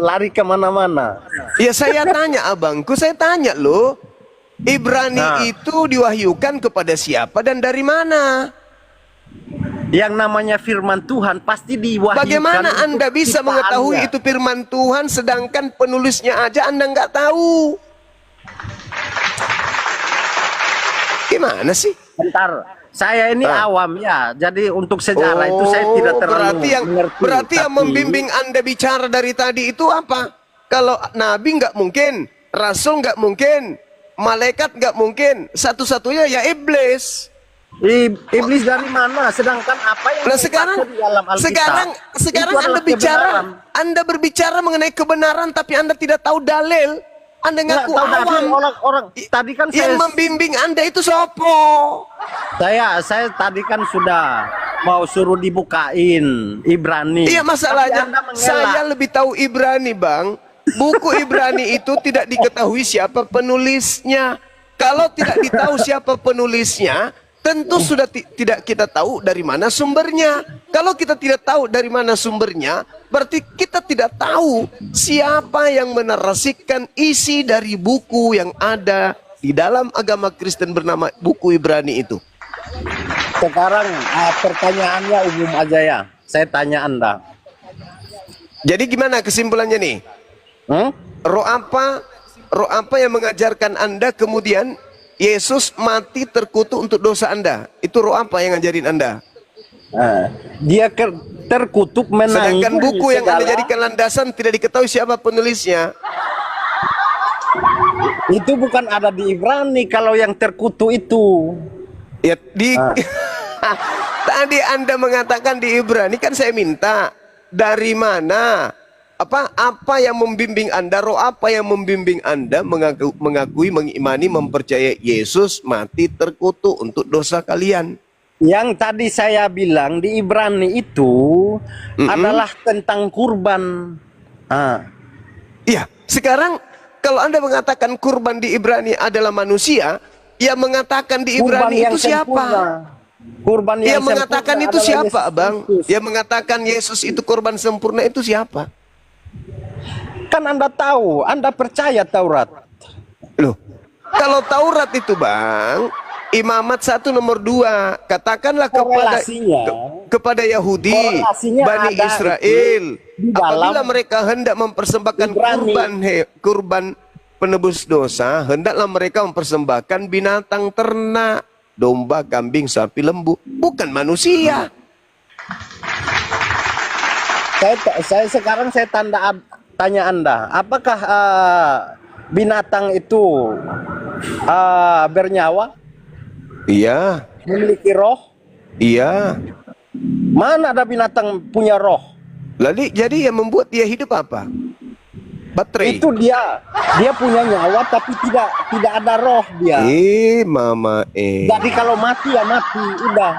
lari kemana-mana. Ya saya tanya abangku, saya tanya loh, Ibrani itu diwahyukan kepada siapa dan dari mana? Yang namanya firman Tuhan pasti diwahyukan. Bagaimana Anda bisa mengetahui itu firman Tuhan sedangkan penulisnya aja Anda nggak tahu? Gimana sih? Bentar, Saya ini awam ya, jadi untuk sejarah itu saya tidak terlalu mengerti. Berarti yang Tapi- membimbing Anda bicara dari tadi itu apa? Kalau nabi nggak mungkin, rasul nggak mungkin, malaikat nggak mungkin, satu-satunya ya iblis. Iblis dari mana? Sedangkan apa yang Nah dibaca di dalam Alkitab, sekarang itu Anda adalah kebenaran. Anda berbicara mengenai kebenaran, tapi Anda tidak tahu dalil. Anda Nggak ngaku tahu dari awam. orang tadi kan Yang saya membimbing Anda itu sopo? saya tadi kan sudah mau suruh dibukain Ibrani. Iya, Tapi masalahnya Anda mengelak. saya lebih tahu Ibrani, Bang. Buku Ibrani itu tidak diketahui siapa penulisnya. Kalau tidak ditahu siapa penulisnya, tentu sudah tidak kita tahu dari mana sumbernya. Kalau kita tidak tahu dari mana sumbernya, berarti kita tidak tahu siapa yang menarasikan isi dari buku yang ada di dalam agama Kristen bernama buku Ibrani itu. Sekarang pertanyaannya umum aja ya. Saya tanya Anda. Jadi gimana kesimpulannya nih? Roh apa yang mengajarkan Anda kemudian Yesus mati terkutuk untuk dosa Anda? Itu roh apa yang ngajarin Anda? Dia terkutuk menanggung Sedangkan buku yang Anda segala- jadikan landasan tidak diketahui siapa penulisnya. Itu bukan ada di Ibrani kalau yang terkutuk itu. Ya tadi Anda mengatakan di Ibrani, kan saya minta dari mana? Apa yang membimbing Anda, roh apa yang membimbing Anda mengakui, mengimani, mempercayai Yesus mati terkutuk untuk dosa kalian? Yang tadi saya bilang di Ibrani itu adalah tentang kurban. Iya, sekarang kalau Anda mengatakan kurban di Ibrani adalah manusia, yang mengatakan di Kurban Ibrani yang itu siapa? sempurna. Kurban yang Yang mengatakan sempurna itu adalah siapa, Yesus Bang? Kristus. Yang mengatakan Yesus itu korban sempurna itu siapa? Kan Anda tahu, Anda percaya Taurat. Loh, kalau Taurat itu, Bang, Imamat 1 nomor 2, katakanlah Korelasinya, kepada Yahudi, korelasinya Bani ada Israel, di dalam apabila mereka hendak mempersembahkan Ibrani. kurban penebus dosa, hendaklah mereka mempersembahkan binatang ternak, domba, kambing, sapi, lembu, bukan manusia. Sekarang saya tanya Anda, apakah binatang itu bernyawa? Iya, Memiliki roh? iya. Mana ada binatang punya roh? Lalu jadi yang membuat dia hidup apa? Baterai. Itu dia punya nyawa tapi tidak ada roh dia. Mama. Jadi kalau mati ya mati, udah.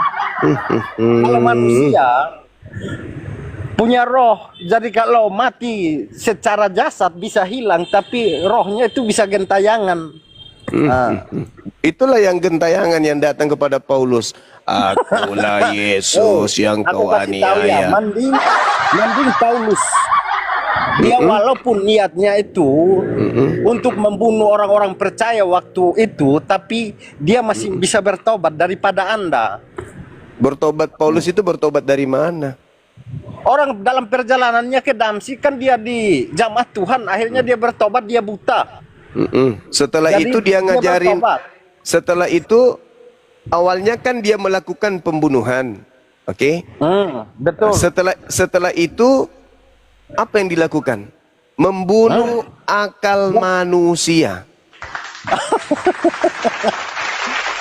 Kalau manusia punya roh, jadi kalau mati secara jasad bisa hilang, tapi rohnya itu bisa gentayangan. Itulah yang gentayangan yang datang kepada Paulus. Akulah Yesus yang Aku kau kasih tahu ya, aniaya. mending Paulus. Dia walaupun niatnya itu untuk membunuh orang-orang percaya waktu itu, tapi dia masih bisa bertobat daripada Anda. Bertobat Paulus itu bertobat dari mana? Orang dalam perjalanannya ke Damsyik kan dia di jamaah Tuhan, akhirnya dia bertobat, dia buta. Setelah Jadi itu dia ngajarin. bertobat. Setelah itu awalnya kan dia melakukan pembunuhan, oke? Betul. Setelah itu apa yang dilakukan? Membunuh akal manusia.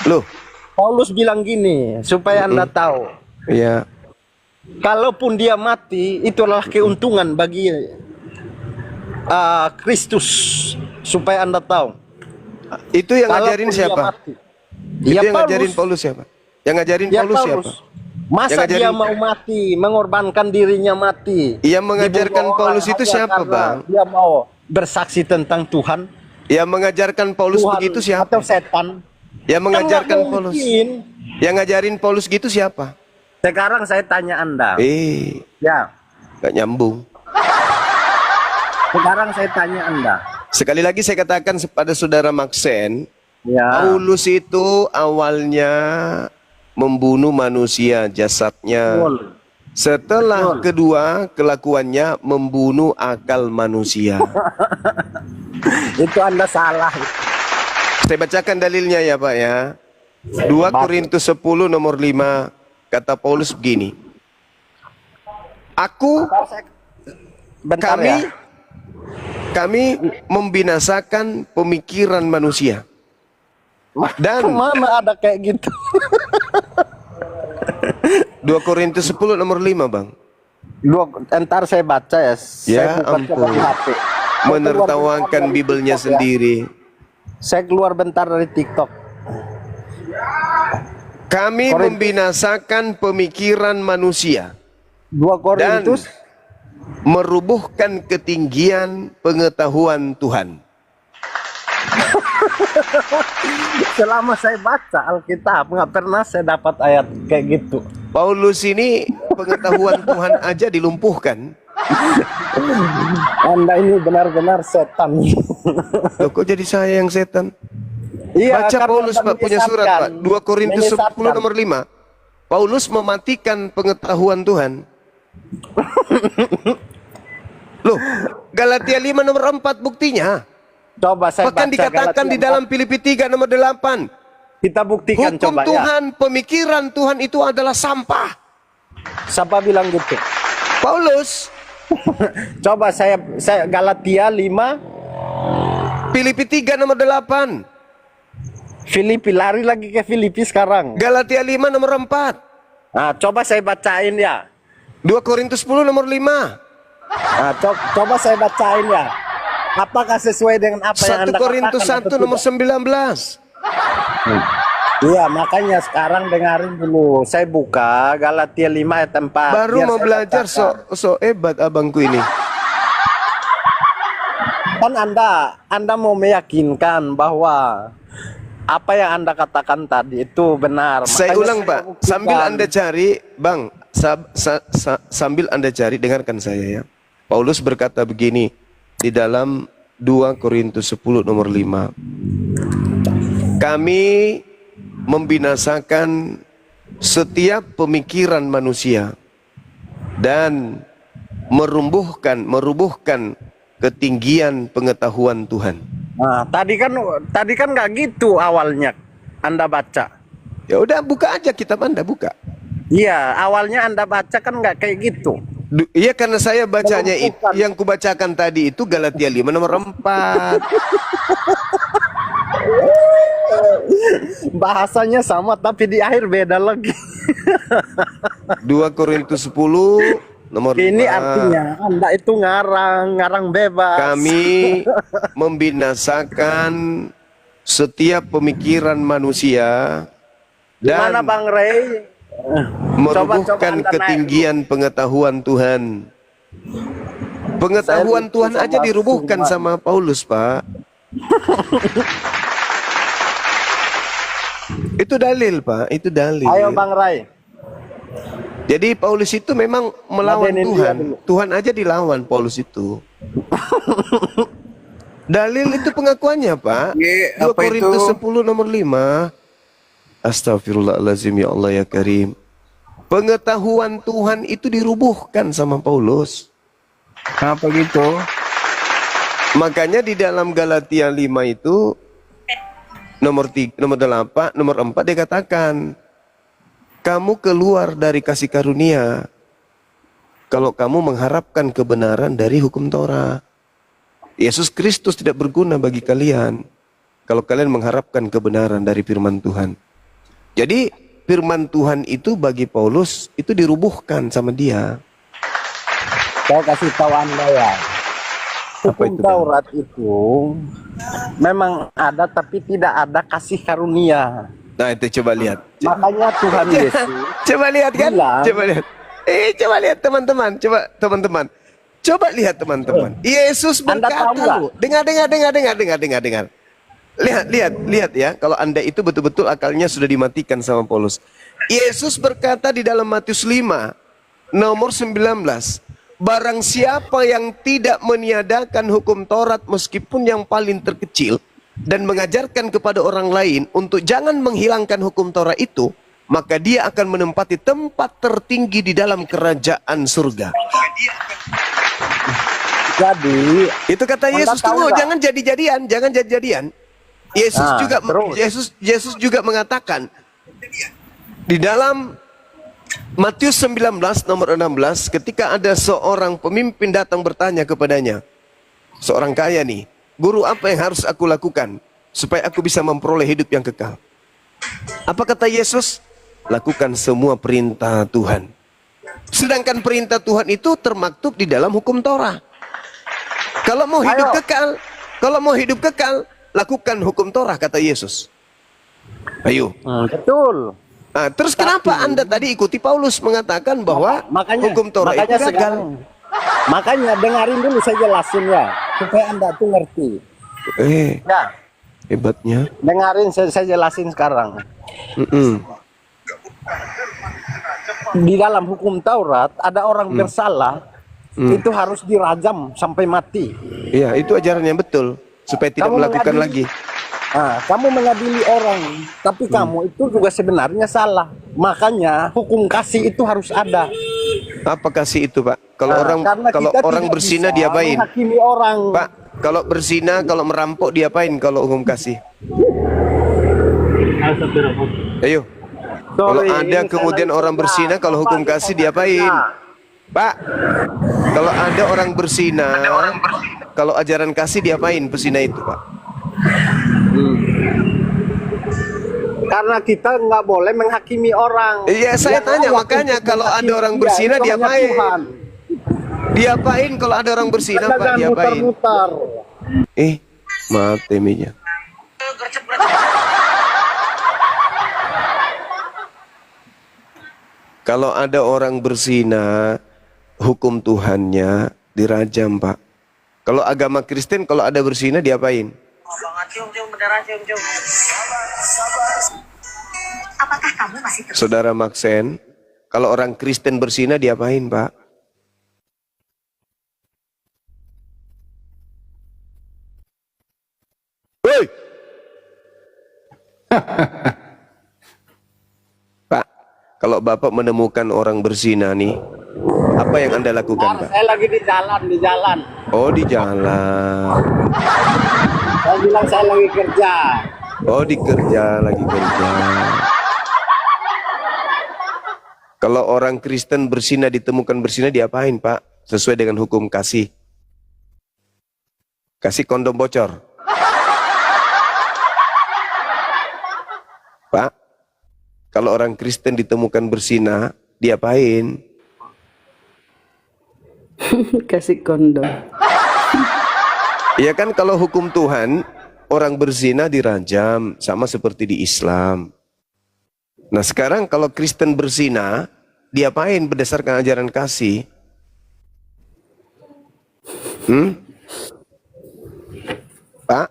Loh, Paulus bilang gini supaya Anda tahu. ya. Kalaupun dia mati, itu adalah keuntungan bagi Kristus, supaya Anda tahu. Itu yang Kalaupun ngajarin dia siapa? mati. Itu Ya, yang ngajarin Paulus siapa? Yang ngajarin Ya, Paulus siapa? Masa Yang ngajarin- dia mau mati, mengorbankan dirinya mati? Yang mengajarkan Dibunuh Paulus orang itu hanya siapa, karena Bang? Dia mau bersaksi tentang Tuhan. Yang mengajarkan Paulus Tuhan begitu siapa? atau setan? Yang mengajarkan Kan nggak Paulus. mungkin. Yang ngajarin Paulus gitu siapa? Sekarang saya tanya Anda. Ya. Gak nyambung. Sekarang saya tanya Anda. Sekali lagi saya katakan kepada saudara Maxen, Ya. Paulus itu awalnya membunuh manusia jasadnya. Betul. Setelah kedua kelakuannya membunuh akal manusia. Itu Anda salah. Saya bacakan dalilnya ya Pak ya. 2 Korintus 10 nomor 5 kata Paulus begini. Bentar ya. Kami membinasakan pemikiran manusia. Dan Mana ada kayak gitu? 2 Korintus 10 nomor 5 Bang. Entar saya baca ya. Ya Saya buka ampun. di HP. Menertawakan Bibelnya sendiri. Saya keluar bentar dari TikTok. Kami membinasakan pemikiran manusia 2 Korintus merubuhkan ketinggian pengetahuan Tuhan. selama saya baca Alkitab nggak pernah saya dapat ayat kayak gitu. Paulus ini pengetahuan Tuhan aja dilumpuhkan. Anda ini benar-benar setan. Loh, kok jadi saya yang setan? Iya, Baca karena Paulus Anda Pak punya surat Pak, 2 Korintus 10 menyesatkan. nomor 5. Paulus mematikan pengetahuan Tuhan. Loh, Galatia 5 nomor 4 buktinya. Coba saya Bahkan baca dikatakan Galatia di dalam Filipi 3 nomor 8. 4. Kita buktikan Hukum coba ya. Tuhan, pemikiran Tuhan itu adalah sampah. Siapa bilang gitu? Paulus. Coba saya Galatia 5 Filipi 3 nomor 8. Filipi, lari lagi ke Filipi sekarang. Galatia 5 nomor 4. Nah, coba saya bacain ya. 2 Korintus 10 nomor 5. Nah, coba saya bacain ya. Apakah sesuai dengan apa yang 1 Anda Korintus katakan 1 atau nomor tidak? 19. Iya, makanya sekarang dengarin dulu. Saya buka Galatia 5 ayat 4. Baru Biar mau saya belajar bacakan. so hebat abangku ini. Kan Anda mau meyakinkan bahwa apa yang Anda katakan tadi itu benar. Saya Makanya ulang Pak, buktikan. sambil Anda cari, Bang, sambil Anda cari, dengarkan saya ya. Paulus berkata begini di dalam 2 Korintus 10 nomor 5. Kami membinasakan setiap pemikiran manusia dan merubuhkan ketinggian pengetahuan Tuhan. Nah, tadi kan nggak gitu awalnya Anda baca. Ya udah, buka aja kitab Anda, buka. Iya, awalnya Anda baca kan nggak kayak gitu. Iya, karena saya bacanya itu, Merubuhkan. yang kubacakan tadi itu Galatia 5 nomor 4. Bahasanya sama tapi di akhir beda lagi. 2 Korintus 10 nomor 5. Ini artinya Anda itu ngarang bebas. Kami membinasakan setiap pemikiran manusia Gimana dan Bang Ray? merubuhkan Anda ketinggian pengetahuan Tuhan. Pengetahuan Saya Tuhan lucu aja sama dirubuhkan Tuhan. sama Paulus, Pak. Itu dalil, Pak. Itu dalil. Ayo Bang Ray. Jadi Paulus itu memang melawan Ladenin dia Tuhan. dulu. Tuhan aja dilawan Paulus itu. Dalil itu pengakuannya, Pak. 2 Korintus 10 nomor 5. Astagfirullahaladzim, ya Allah ya Karim. Pengetahuan Tuhan itu dirubuhkan sama Paulus. Kenapa gitu? Makanya di dalam Galatia 5 itu nomor 4 dikatakan, kamu keluar dari kasih karunia kalau kamu mengharapkan kebenaran dari hukum Taurat. Yesus Kristus tidak berguna bagi kalian kalau kalian mengharapkan kebenaran dari firman Tuhan. Jadi firman Tuhan itu bagi Paulus itu dirubuhkan sama dia. Saya kasih tahu Anda ya. Apa Hukum itu, Taurat itu memang ada tapi tidak ada kasih karunia. Nah itu coba lihat. Makanya Tuhan Yesus Coba lihat kan? bilang, Coba lihat. Coba lihat teman-teman. Coba lihat teman-teman. Yesus Anda tahu berkata, nggak? dengar. Lihat ya. Kalau Anda itu betul-betul akalnya sudah dimatikan sama Paulus. Yesus berkata di dalam Matius 5 nomor 19. Barang siapa yang tidak meniadakan hukum Taurat meskipun yang paling terkecil dan mengajarkan kepada orang lain untuk jangan menghilangkan hukum Taurat itu, maka dia akan menempati tempat tertinggi di dalam kerajaan surga. jadi Itu kata Anda Yesus, tahu tunggu, nggak? jangan jadi-jadian. Yesus juga mengatakan di dalam Matius 19 nomor 16, ketika ada seorang pemimpin datang bertanya kepadanya, seorang kaya nih, "Guru, apa yang harus aku lakukan supaya aku bisa memperoleh hidup yang kekal?" Apa kata Yesus? Lakukan semua perintah Tuhan. Sedangkan perintah Tuhan itu termaktub di dalam hukum Torah. Kalau mau hidup kekal, lakukan hukum Torah, kata Yesus. Ayo. Betul. Nah, terus kenapa Anda tadi ikuti Paulus mengatakan bahwa hukum Torah itu gagal? Makanya dengarin dulu saya jelasin ya, supaya Anda tuh ngerti. Ya. Hebatnya. Dengarin saya jelasin sekarang. Di dalam hukum Taurat ada orang bersalah itu harus dirajam sampai mati. Iya, itu ajaran yang betul supaya tidak melakukan lagi. Nah, kamu mengadili orang, tapi kamu itu juga sebenarnya salah. Makanya hukum kasih itu harus ada. Apa kasih itu, Pak? Kalau orang berzina diapain? Menghakimi orang. Pak, kalau berzina, kalau merampok diapain kalau hukum kasih? Ayo. Kalau ada kemudian orang berzina, kalau hukum kasih diapain? Pak, kalau ada orang berzina, kalau ajaran kasih diapain pezina itu, Pak? Karena kita nggak boleh menghakimi orang. Iya, saya tanya makanya kalau ada orang berzina diapain? Diapain kalau ada orang berzina, Pak? Diapain? Mati minya. Kalau ada orang berzina, hukum Tuhannya dirajam, Pak. Kalau agama Kristen, kalau ada berzina diapain? Apakah kamu masih terus? Saudara Maksen, kalau orang Kristen berzina diapain, Pak? Woi! Pak, kalau Bapak menemukan orang berzina nih, apa yang Anda lakukan, Pak? Saya lagi di jalan. Oh, di jalan. Saya bilang saya lagi kerja. Oh, lagi kerja. Kalau orang Kristen berzina ditemukan berzina diapain, Pak? Sesuai dengan hukum kasih. Kasih kondom bocor. Pak, kalau orang Kristen ditemukan berzina, diapain? Kasih kondom. Ya kan, kalau hukum Tuhan, orang berzina dirajam, sama seperti di Islam. Nah sekarang kalau Kristen berzina, diapain berdasarkan ajaran kasih? Pak?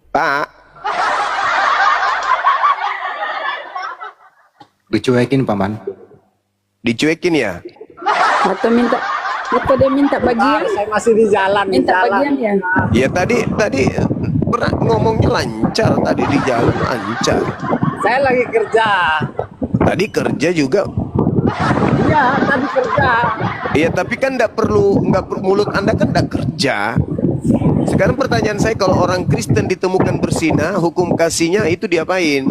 Pak? Dicuekin, Paman. Dicuekin ya? Atau dia minta bagian? Saya masih di jalan. Minta bagian ya? Ya tadi pernah ngomongnya lancar, tadi di jalan lancar. Saya lagi kerja. Tadi kerja juga. Iya, tadi kerja. Iya, tapi kan nggak perlu mulut Anda kan nggak kerja. Sekarang pertanyaan saya, kalau orang Kristen ditemukan berzina, hukum kasihnya itu diapain?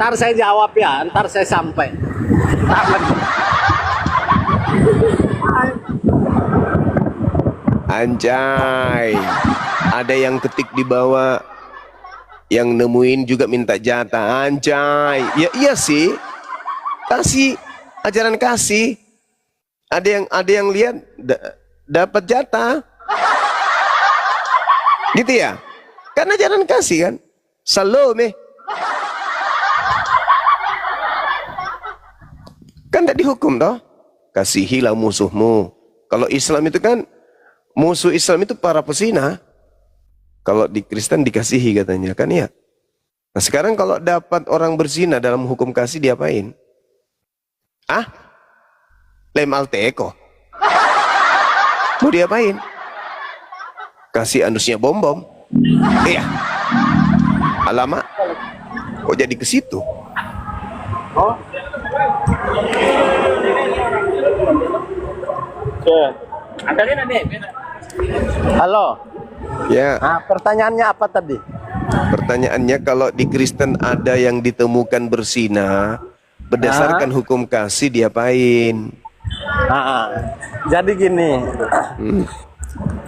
Ntar saya jawab ya, ntar saya sampai. Anjay, ada yang ketik di bawah, yang nemuin juga minta jatah. Anjay, ya iya sih, kasih ajaran kasih. Ada yang lihat dapat jatah, gitu ya? Karena ajaran kasih kan, Salome. Kan tidak dihukum toh, kasihilah musuhmu. Kalau Islam itu kan musuh Islam itu para pezina. Kalau di Kristen dikasihi katanya kan ya. Nah sekarang kalau dapat orang berzina dalam hukum kasih diapain? Lem alteko. Mau diapain? Kasih anusnya bom. Iya. Alamak. Kok jadi ke situ? Oh. Antarin nanti. Halo. Ya. Nah, pertanyaannya apa tadi? Pertanyaannya kalau di Kristen ada yang ditemukan berzina berdasarkan hukum kasih diapain? Nah, jadi gini.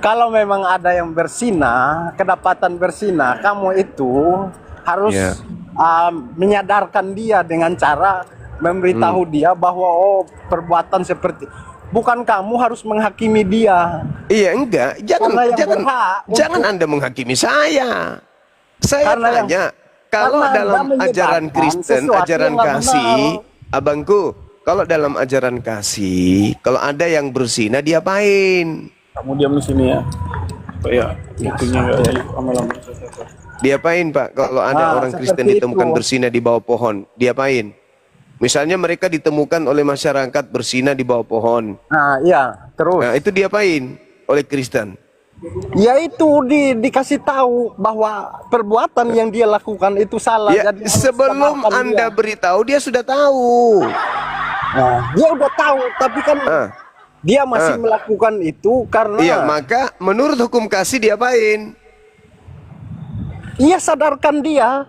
Kalau memang ada yang berzina, kedapatan berzina, kamu itu harus menyadarkan dia dengan cara memberitahu dia bahwa oh perbuatan seperti, bukan kamu harus menghakimi dia. Iya, enggak, jangan Anda menghakimi saya. Saya tanya, kalau dalam ajaran Kristen, ajaran kasih, abangku, kalau dalam ajaran kasih, kalau ada yang berzina diapain? Kamu diam di sini ya. Oh ya, itunya enggak lama-lama. Diapain, Pak? Kalau ada orang Kristen ditemukan berzina di bawah pohon, diapain? Misalnya mereka ditemukan oleh masyarakat berzina di bawah pohon. Nah, iya, terus. Nah, itu diapain oleh Kristen? Ya itu dikasih tahu bahwa perbuatan yang dia lakukan itu salah. Ya, jadi sebelum Anda beritahu dia sudah tahu. Nah, dia udah tahu, tapi kan dia masih melakukan itu karena. Iya, maka menurut hukum kasih diapain? Iya, sadarkan dia.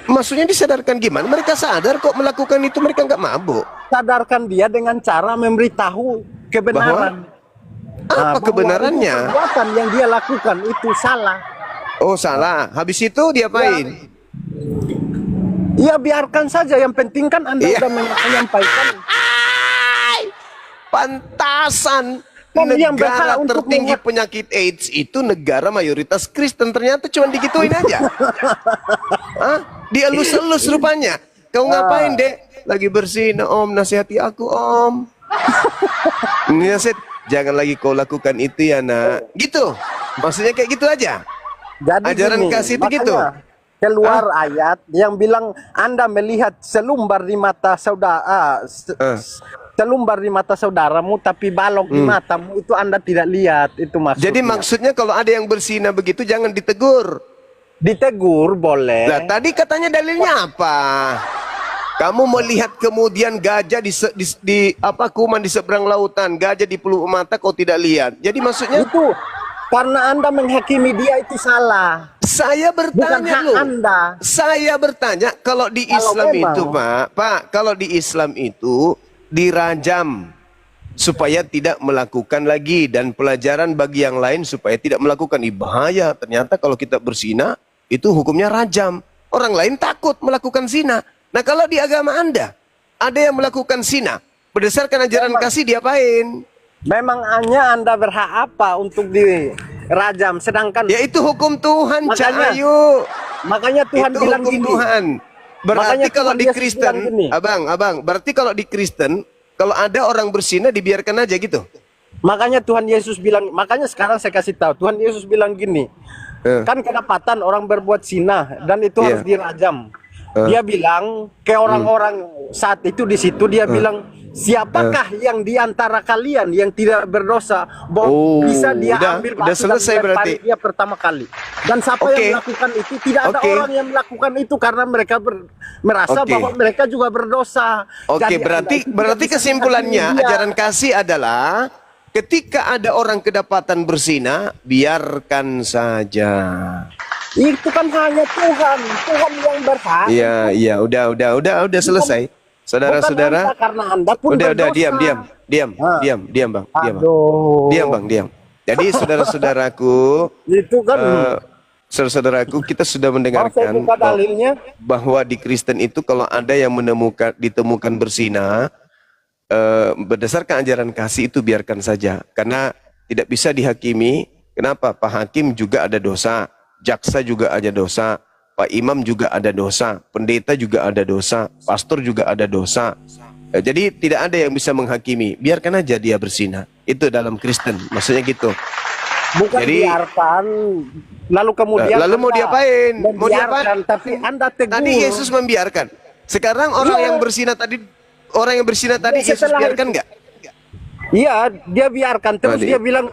Maksudnya disadarkan gimana? Mereka sadar kok melakukan itu, mereka nggak mabuk. Sadarkan dia dengan cara memberitahu kebenaran. Apa kebenarannya? Perbuatan yang dia lakukan itu salah. Oh, salah. Habis itu diapain? Ya biarkan saja. Yang penting kan Anda sudah menyampaikan. Pantasan Kan yang negara berhak untuk tertinggi penyakit AIDS itu negara mayoritas Kristen, ternyata cuma digituin aja. Hah? Dielus-elus rupanya. Kau ngapain, Dek? Lagi bersih, Om, nasihati aku, Om. Nasihat, jangan lagi kau lakukan itu ya, Nak. Gitu. Maksudnya kayak gitu aja. Jadi ajaran gini, kasih itu gitu. Keluar ayat yang bilang Anda melihat selumbar di mata saudara, selumbar di mata saudaramu tapi balok di matamu, itu Anda tidak lihat, itu maksudnya. Jadi maksudnya kalau ada yang berzina begitu jangan ditegur. Ditegur boleh. Nah, tadi katanya dalilnya apa? Kamu melihat kemudian gajah di apa kuman di seberang lautan, gajah di pelupuk mata kau tidak lihat. Jadi maksudnya itu karena Anda menghakimi dia itu salah. Saya bertanya loh. Saya bertanya kalau di Islam itu, Pak, kalau di Islam itu dirajam supaya tidak melakukan lagi, dan pelajaran bagi yang lain supaya tidak melakukan. Bahaya, ternyata kalau kita berzina itu hukumnya rajam. Orang lain takut melakukan zina. Nah, kalau di agama Anda ada yang melakukan zina berdasarkan ajaran kasih diapain? Memang hanya Anda berhak apa untuk dirajam, sedangkan ya itu hukum Tuhan, Cahayu. Makanya Tuhan itu bilang hukum gini. Tuhan. Berarti kalau di Kristen, abang, berarti kalau di Kristen, kalau ada orang berzina dibiarkan aja gitu. Makanya Tuhan Yesus bilang, makanya sekarang saya kasih tahu, Tuhan Yesus bilang gini, kan kedapatan orang berbuat zina dan itu harus dirajam. Dia bilang ke orang-orang saat itu di situ, dia bilang, siapakah yang di antara kalian yang tidak berdosa bisa dia ambil batu dan melempari dia pertama kali. Dan siapa yang melakukan itu, tidak ada orang yang melakukan itu karena mereka merasa bahwa mereka juga berdosa. Oke, berarti kesimpulannya ajaran kasih adalah ketika ada orang kedapatan berzina, biarkan saja. Itu kan hanya Tuhan yang berhak. Iya, udah selesai. Saudara-saudara, udah diam bang, diam. Jadi saudara-saudaraku, itu kan saudara-saudaraku, kita sudah mendengarkan bahwa di Kristen itu kalau ada yang ditemukan berzina berdasarkan ajaran kasih itu biarkan saja, karena tidak bisa dihakimi. Kenapa? Pak Hakim juga ada dosa, jaksa juga ada dosa, Pak Imam juga ada dosa, pendeta juga ada dosa, pastor juga ada dosa. Jadi tidak ada yang bisa menghakimi. Biarkan aja dia berzina. Itu dalam Kristen, maksudnya gitu. Bukan jadi, biarkan, lalu kemudian mau diapain? Mau diapain? Tapi Anda tegur. Tadi Yesus membiarkan. Sekarang orang yang berzina tadi, Yesus biarkan nggak? Iya, dia biarkan. Terus dia bilang,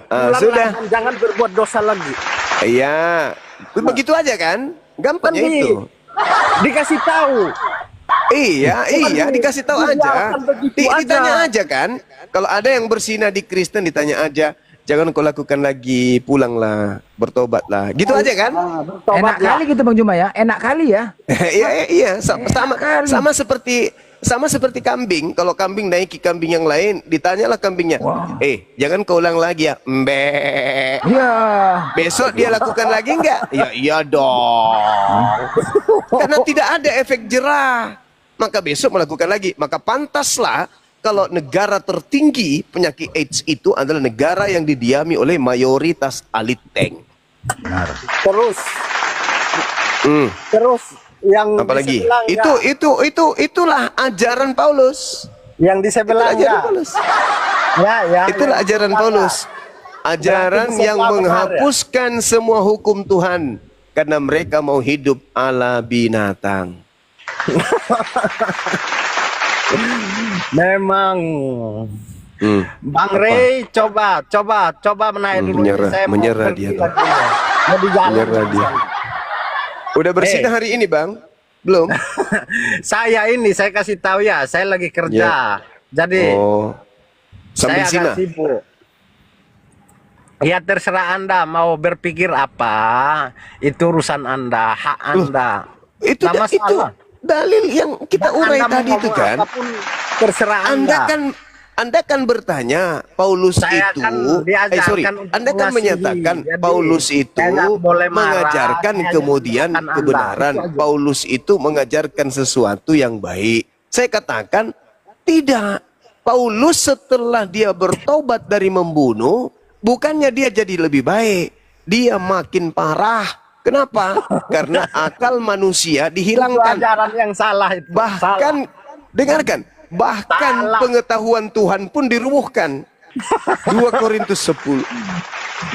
jangan berbuat dosa lagi. Iya, begitu aja kan? Gampangnya itu. Dikasih tahu. Iya, dikasih tahu aja. Ditanya aja kan. Kalau ada yang berzina di Kristen ditanya aja, jangan kau lakukan lagi, pulanglah, bertobatlah. Gitu aja kan? Enak kali gitu Bang Juma ya, enak kali ya. Iya, sama seperti kambing. Kalau kambing naiki kambing yang lain, ditanyalah kambingnya, jangan kau ulang lagi ya, mbek. Iya. Besok dia lakukan lagi enggak? Ya iya dong. Karena tidak ada efek jerah, maka besok melakukan lagi. Maka pantaslah kalau negara tertinggi penyakit AIDS itu adalah negara yang didiami oleh mayoritas aliteng. Terus yang apalagi itulah ajaran Paulus. Yang di sebelahnya. Itulah ajaran Paulus. Ajaran yang menghapuskan semua hukum Tuhan karena mereka mau hidup ala binatang. Memang Bang Rey coba menaik dulu. Menyerah dia tuh. Menyerah dia. Udah bersih hari ini Bang? Belum? Saya kasih tahu ya, saya lagi kerja. Jadi sambil saya agak sibuk. Ya terserah Anda mau berpikir apa, itu urusan Anda, hak Anda. Itu dalil yang kita urai tadi itu kan. Terserah Anda kan bertanya Paulus Anda kan menyatakan Paulus itu mengajarkan kemudian kebenaran. Paulus itu mengajarkan sesuatu yang baik. Saya katakan tidak. Paulus setelah dia bertobat dari membunuh, bukannya dia jadi lebih baik, dia makin parah. Kenapa? Karena akal manusia dihilangkan. Itu ajaran yang salah itu. Bahkan dengarkan, pengetahuan Tuhan pun dirubuhkan. 2 Korintus 10.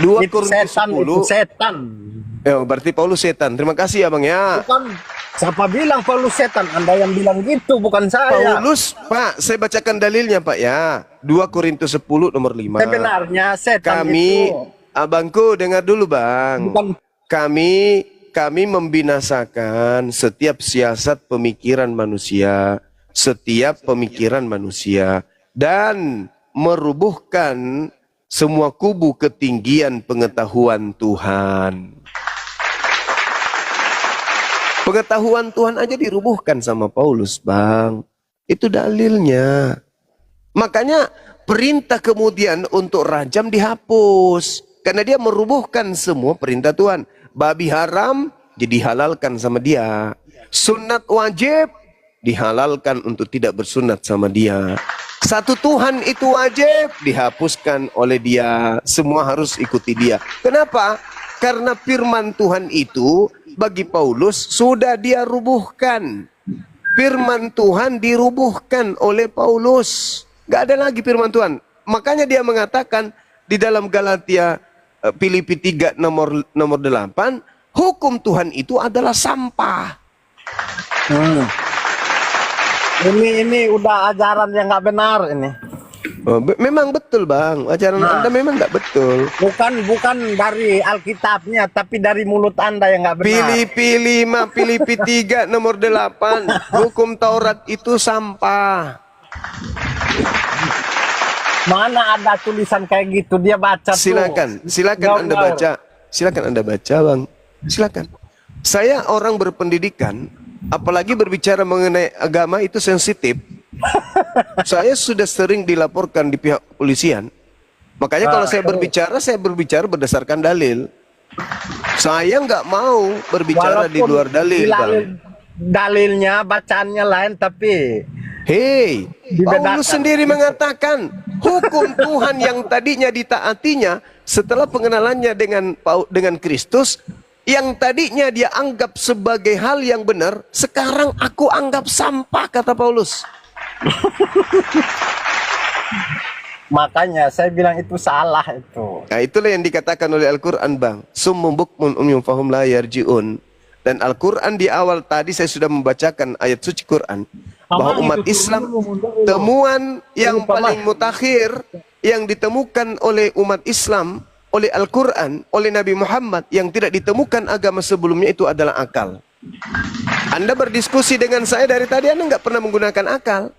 2 Korintus 10. Itu setan. Berarti Paulus setan. Terima kasih ya Bang ya. Bukan, siapa bilang Paulus setan? Anda yang bilang gitu, bukan saya. Paulus, Pak, saya bacakan dalilnya Pak ya. 2 Korintus 10 nomor 5. Sebenarnya setan Abangku dengar dulu Bang. Bukan. Kami membinasakan setiap siasat pemikiran manusia, dan merubuhkan semua kubu ketinggian pengetahuan Tuhan. Pengetahuan Tuhan aja dirubuhkan sama Paulus, Bang. Itu dalilnya. Makanya perintah kemudian untuk rajam dihapus. Karena dia merubuhkan semua perintah Tuhan. Babi haram jadi halalkan sama dia. Sunat wajib dihalalkan untuk tidak bersunat sama dia. Satu Tuhan itu wajib dihapuskan oleh dia. Semua harus ikuti dia. Kenapa? Karena firman Tuhan itu bagi Paulus sudah dia rubuhkan. Firman Tuhan dirubuhkan oleh Paulus. Gak ada lagi firman Tuhan. Makanya dia mengatakan di dalam Galatia Filipi 3 nomor 8, hukum Tuhan itu adalah sampah. Ini udah ajaran yang nggak benar ini. Memang betul Bang, ajaran Anda memang nggak betul. Bukan dari Alkitabnya, tapi dari mulut Anda yang nggak benar. Filipi 3 nomor 8, hukum Taurat itu sampah. Mana ada tulisan kayak gitu? Dia baca silakan Anda baca. Silakan Anda baca Bang. Silakan. Saya orang berpendidikan, apalagi berbicara mengenai agama itu sensitif. Saya sudah sering dilaporkan di pihak polisian. Makanya kalau saya berbicara berdasarkan dalil. Saya nggak mau berbicara di luar dalil, Bang. Dalilnya bacaannya lain tapi Paulus sendiri mengatakan hukum Tuhan yang tadinya ditaatinya setelah pengenalannya dengan Kristus, yang tadinya dia anggap sebagai hal yang benar, sekarang aku anggap sampah, kata Paulus. Makanya saya bilang itu salah itu. Nah, itulah yang dikatakan oleh Al-Quran Bang. Summum bukmun umyum fahum la yarji'un. Dan Al-Quran di awal tadi saya sudah membacakan ayat suci Quran, bahwa umat Islam, temuan yang paling mutakhir yang ditemukan oleh umat Islam, oleh Al-Quran, oleh Nabi Muhammad, yang tidak ditemukan agama sebelumnya itu adalah akal. Anda berdiskusi dengan saya dari tadi, Anda nggak pernah menggunakan akal.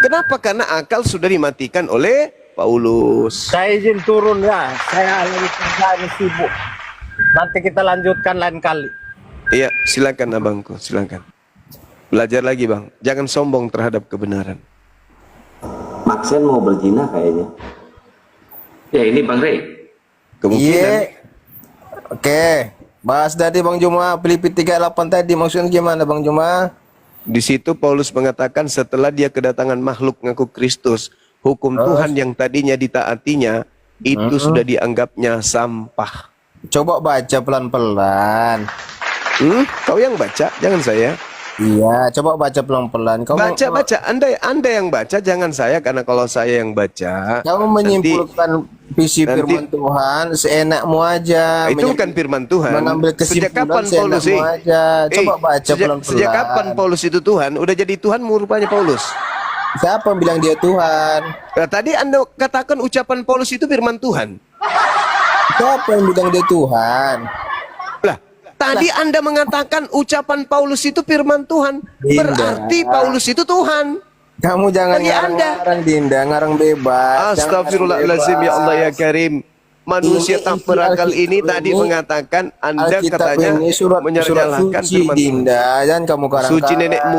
Kenapa? Karena akal sudah dimatikan oleh Paulus. Saya izin turun ya. Saya lagi kerjaan sibuk. Nanti kita lanjutkan lain kali. Iya, silakan abangku, silakan. Belajar lagi bang, jangan sombong terhadap kebenaran. Maxen mau berzina kayaknya. Ya ini Bang Rey. Kemungkinan. Oke. Bahas tadi Bang Juma, Filipi 38 tadi maksudnya gimana Bang Juma? Di situ Paulus mengatakan setelah dia kedatangan makhluk ngaku Kristus, hukum Tuhan yang tadinya ditaatinya itu sudah dianggapnya sampah. Coba baca pelan-pelan. Kau yang baca, jangan saya. Iya, coba baca pelan-pelan. Baca. Anda yang baca, jangan saya, karena kalau saya yang baca, kamu menyimpulkan visi firman Tuhan seenakmu aja. Itu bukan firman Tuhan. Mengambil Sejak kesimpulan kapan Paulus seenakmu aja. Coba baca pelan-pelan. Sejak kapan Paulus itu Tuhan? Udah jadi Tuhanmu rupanya Paulus. Siapa yang bilang dia Tuhan? Nah, tadi Anda katakan ucapan Paulus itu firman Tuhan. Siapa yang bilang dia Tuhan? Tadi Anda mengatakan ucapan Paulus itu firman Tuhan. Dinda. Berarti Paulus itu Tuhan. Kamu jangan Bagi ngarang-ngarang Dinda, ngarang bebas. Astagfirullahaladzim ya Allah ya Karim. Manusia tak berakal ini tadi mengatakan Anda katanya ini surat menyalahkan suci firman Dinda, dan kamu karang-karang. Suci nenekmu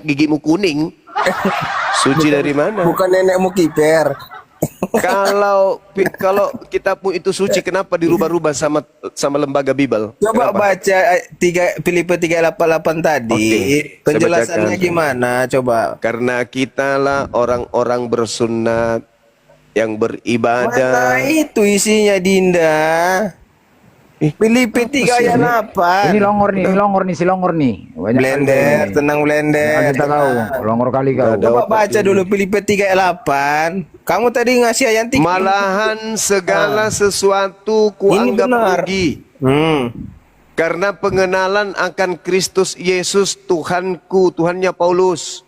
gigimu kuning. Suci dari mana? Bukan nenekmu kiper. Kalau kitabmu itu suci, kenapa dirubah-rubah sama lembaga Bible? Coba Kenapa? baca Filipi 3:8 tadi. Oke, Penjelasannya gimana? Coba. Karena kitalah orang-orang bersunat yang beribadah. Mana itu isinya Dinda? Filipi 3 ayat 8. Ini longor nih, si longor nih. Banyak Blender, tenang Blender. kita tahu, longor kali kau. Coba baca dulu Filipi 3 ayat 8. Kamu tadi ngasih ayat 3. Malahan segala sesuatu kuanggap rugi. Karena pengenalan akan Kristus Yesus Tuhanku, Tuhannya Paulus.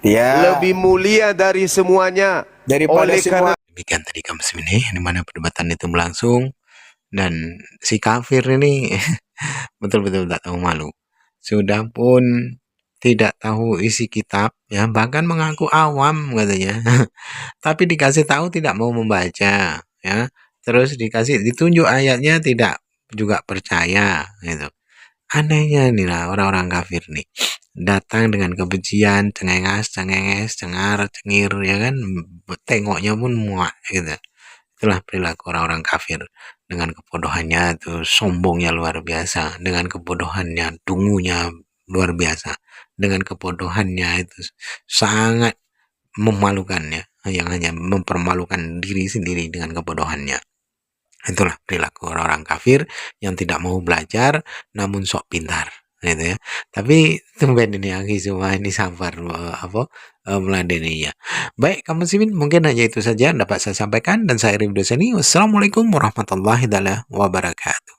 Ya. Lebih mulia dari semuanya. Daripada semua. Demikian tadi kamu ini, di mana perdebatan itu berlangsung. Dan si kafir ini betul-betul tak tahu malu. Sudah pun tidak tahu isi kitab, ya bahkan mengaku awam katanya. Tapi dikasih tahu tidak mau membaca, ya. Terus ditunjuk ayatnya tidak juga percaya, gitu. Anehnya nih lah orang-orang kafir nih. Datang dengan kebencian, cengenges, cengar, cengir, ya kan. Tengoknya pun muak, gitu. Itulah perilaku orang-orang kafir. Dengan kebodohannya itu sombongnya luar biasa, dengan kebodohannya dungunya luar biasa, dengan kebodohannya itu sangat memalukannya, yang hanya mempermalukan diri sendiri dengan kebodohannya. Itulah perilaku orang-orang kafir yang tidak mau belajar namun sok pintar, gitu ya. Tapi tumben ini Aki semua ini sabar meladeninya. Baik kaum muslimin, mungkin hanya itu saja dapat saya sampaikan, dan saya Ridho Seni. Wassalamualaikum warahmatullahi wabarakatuh.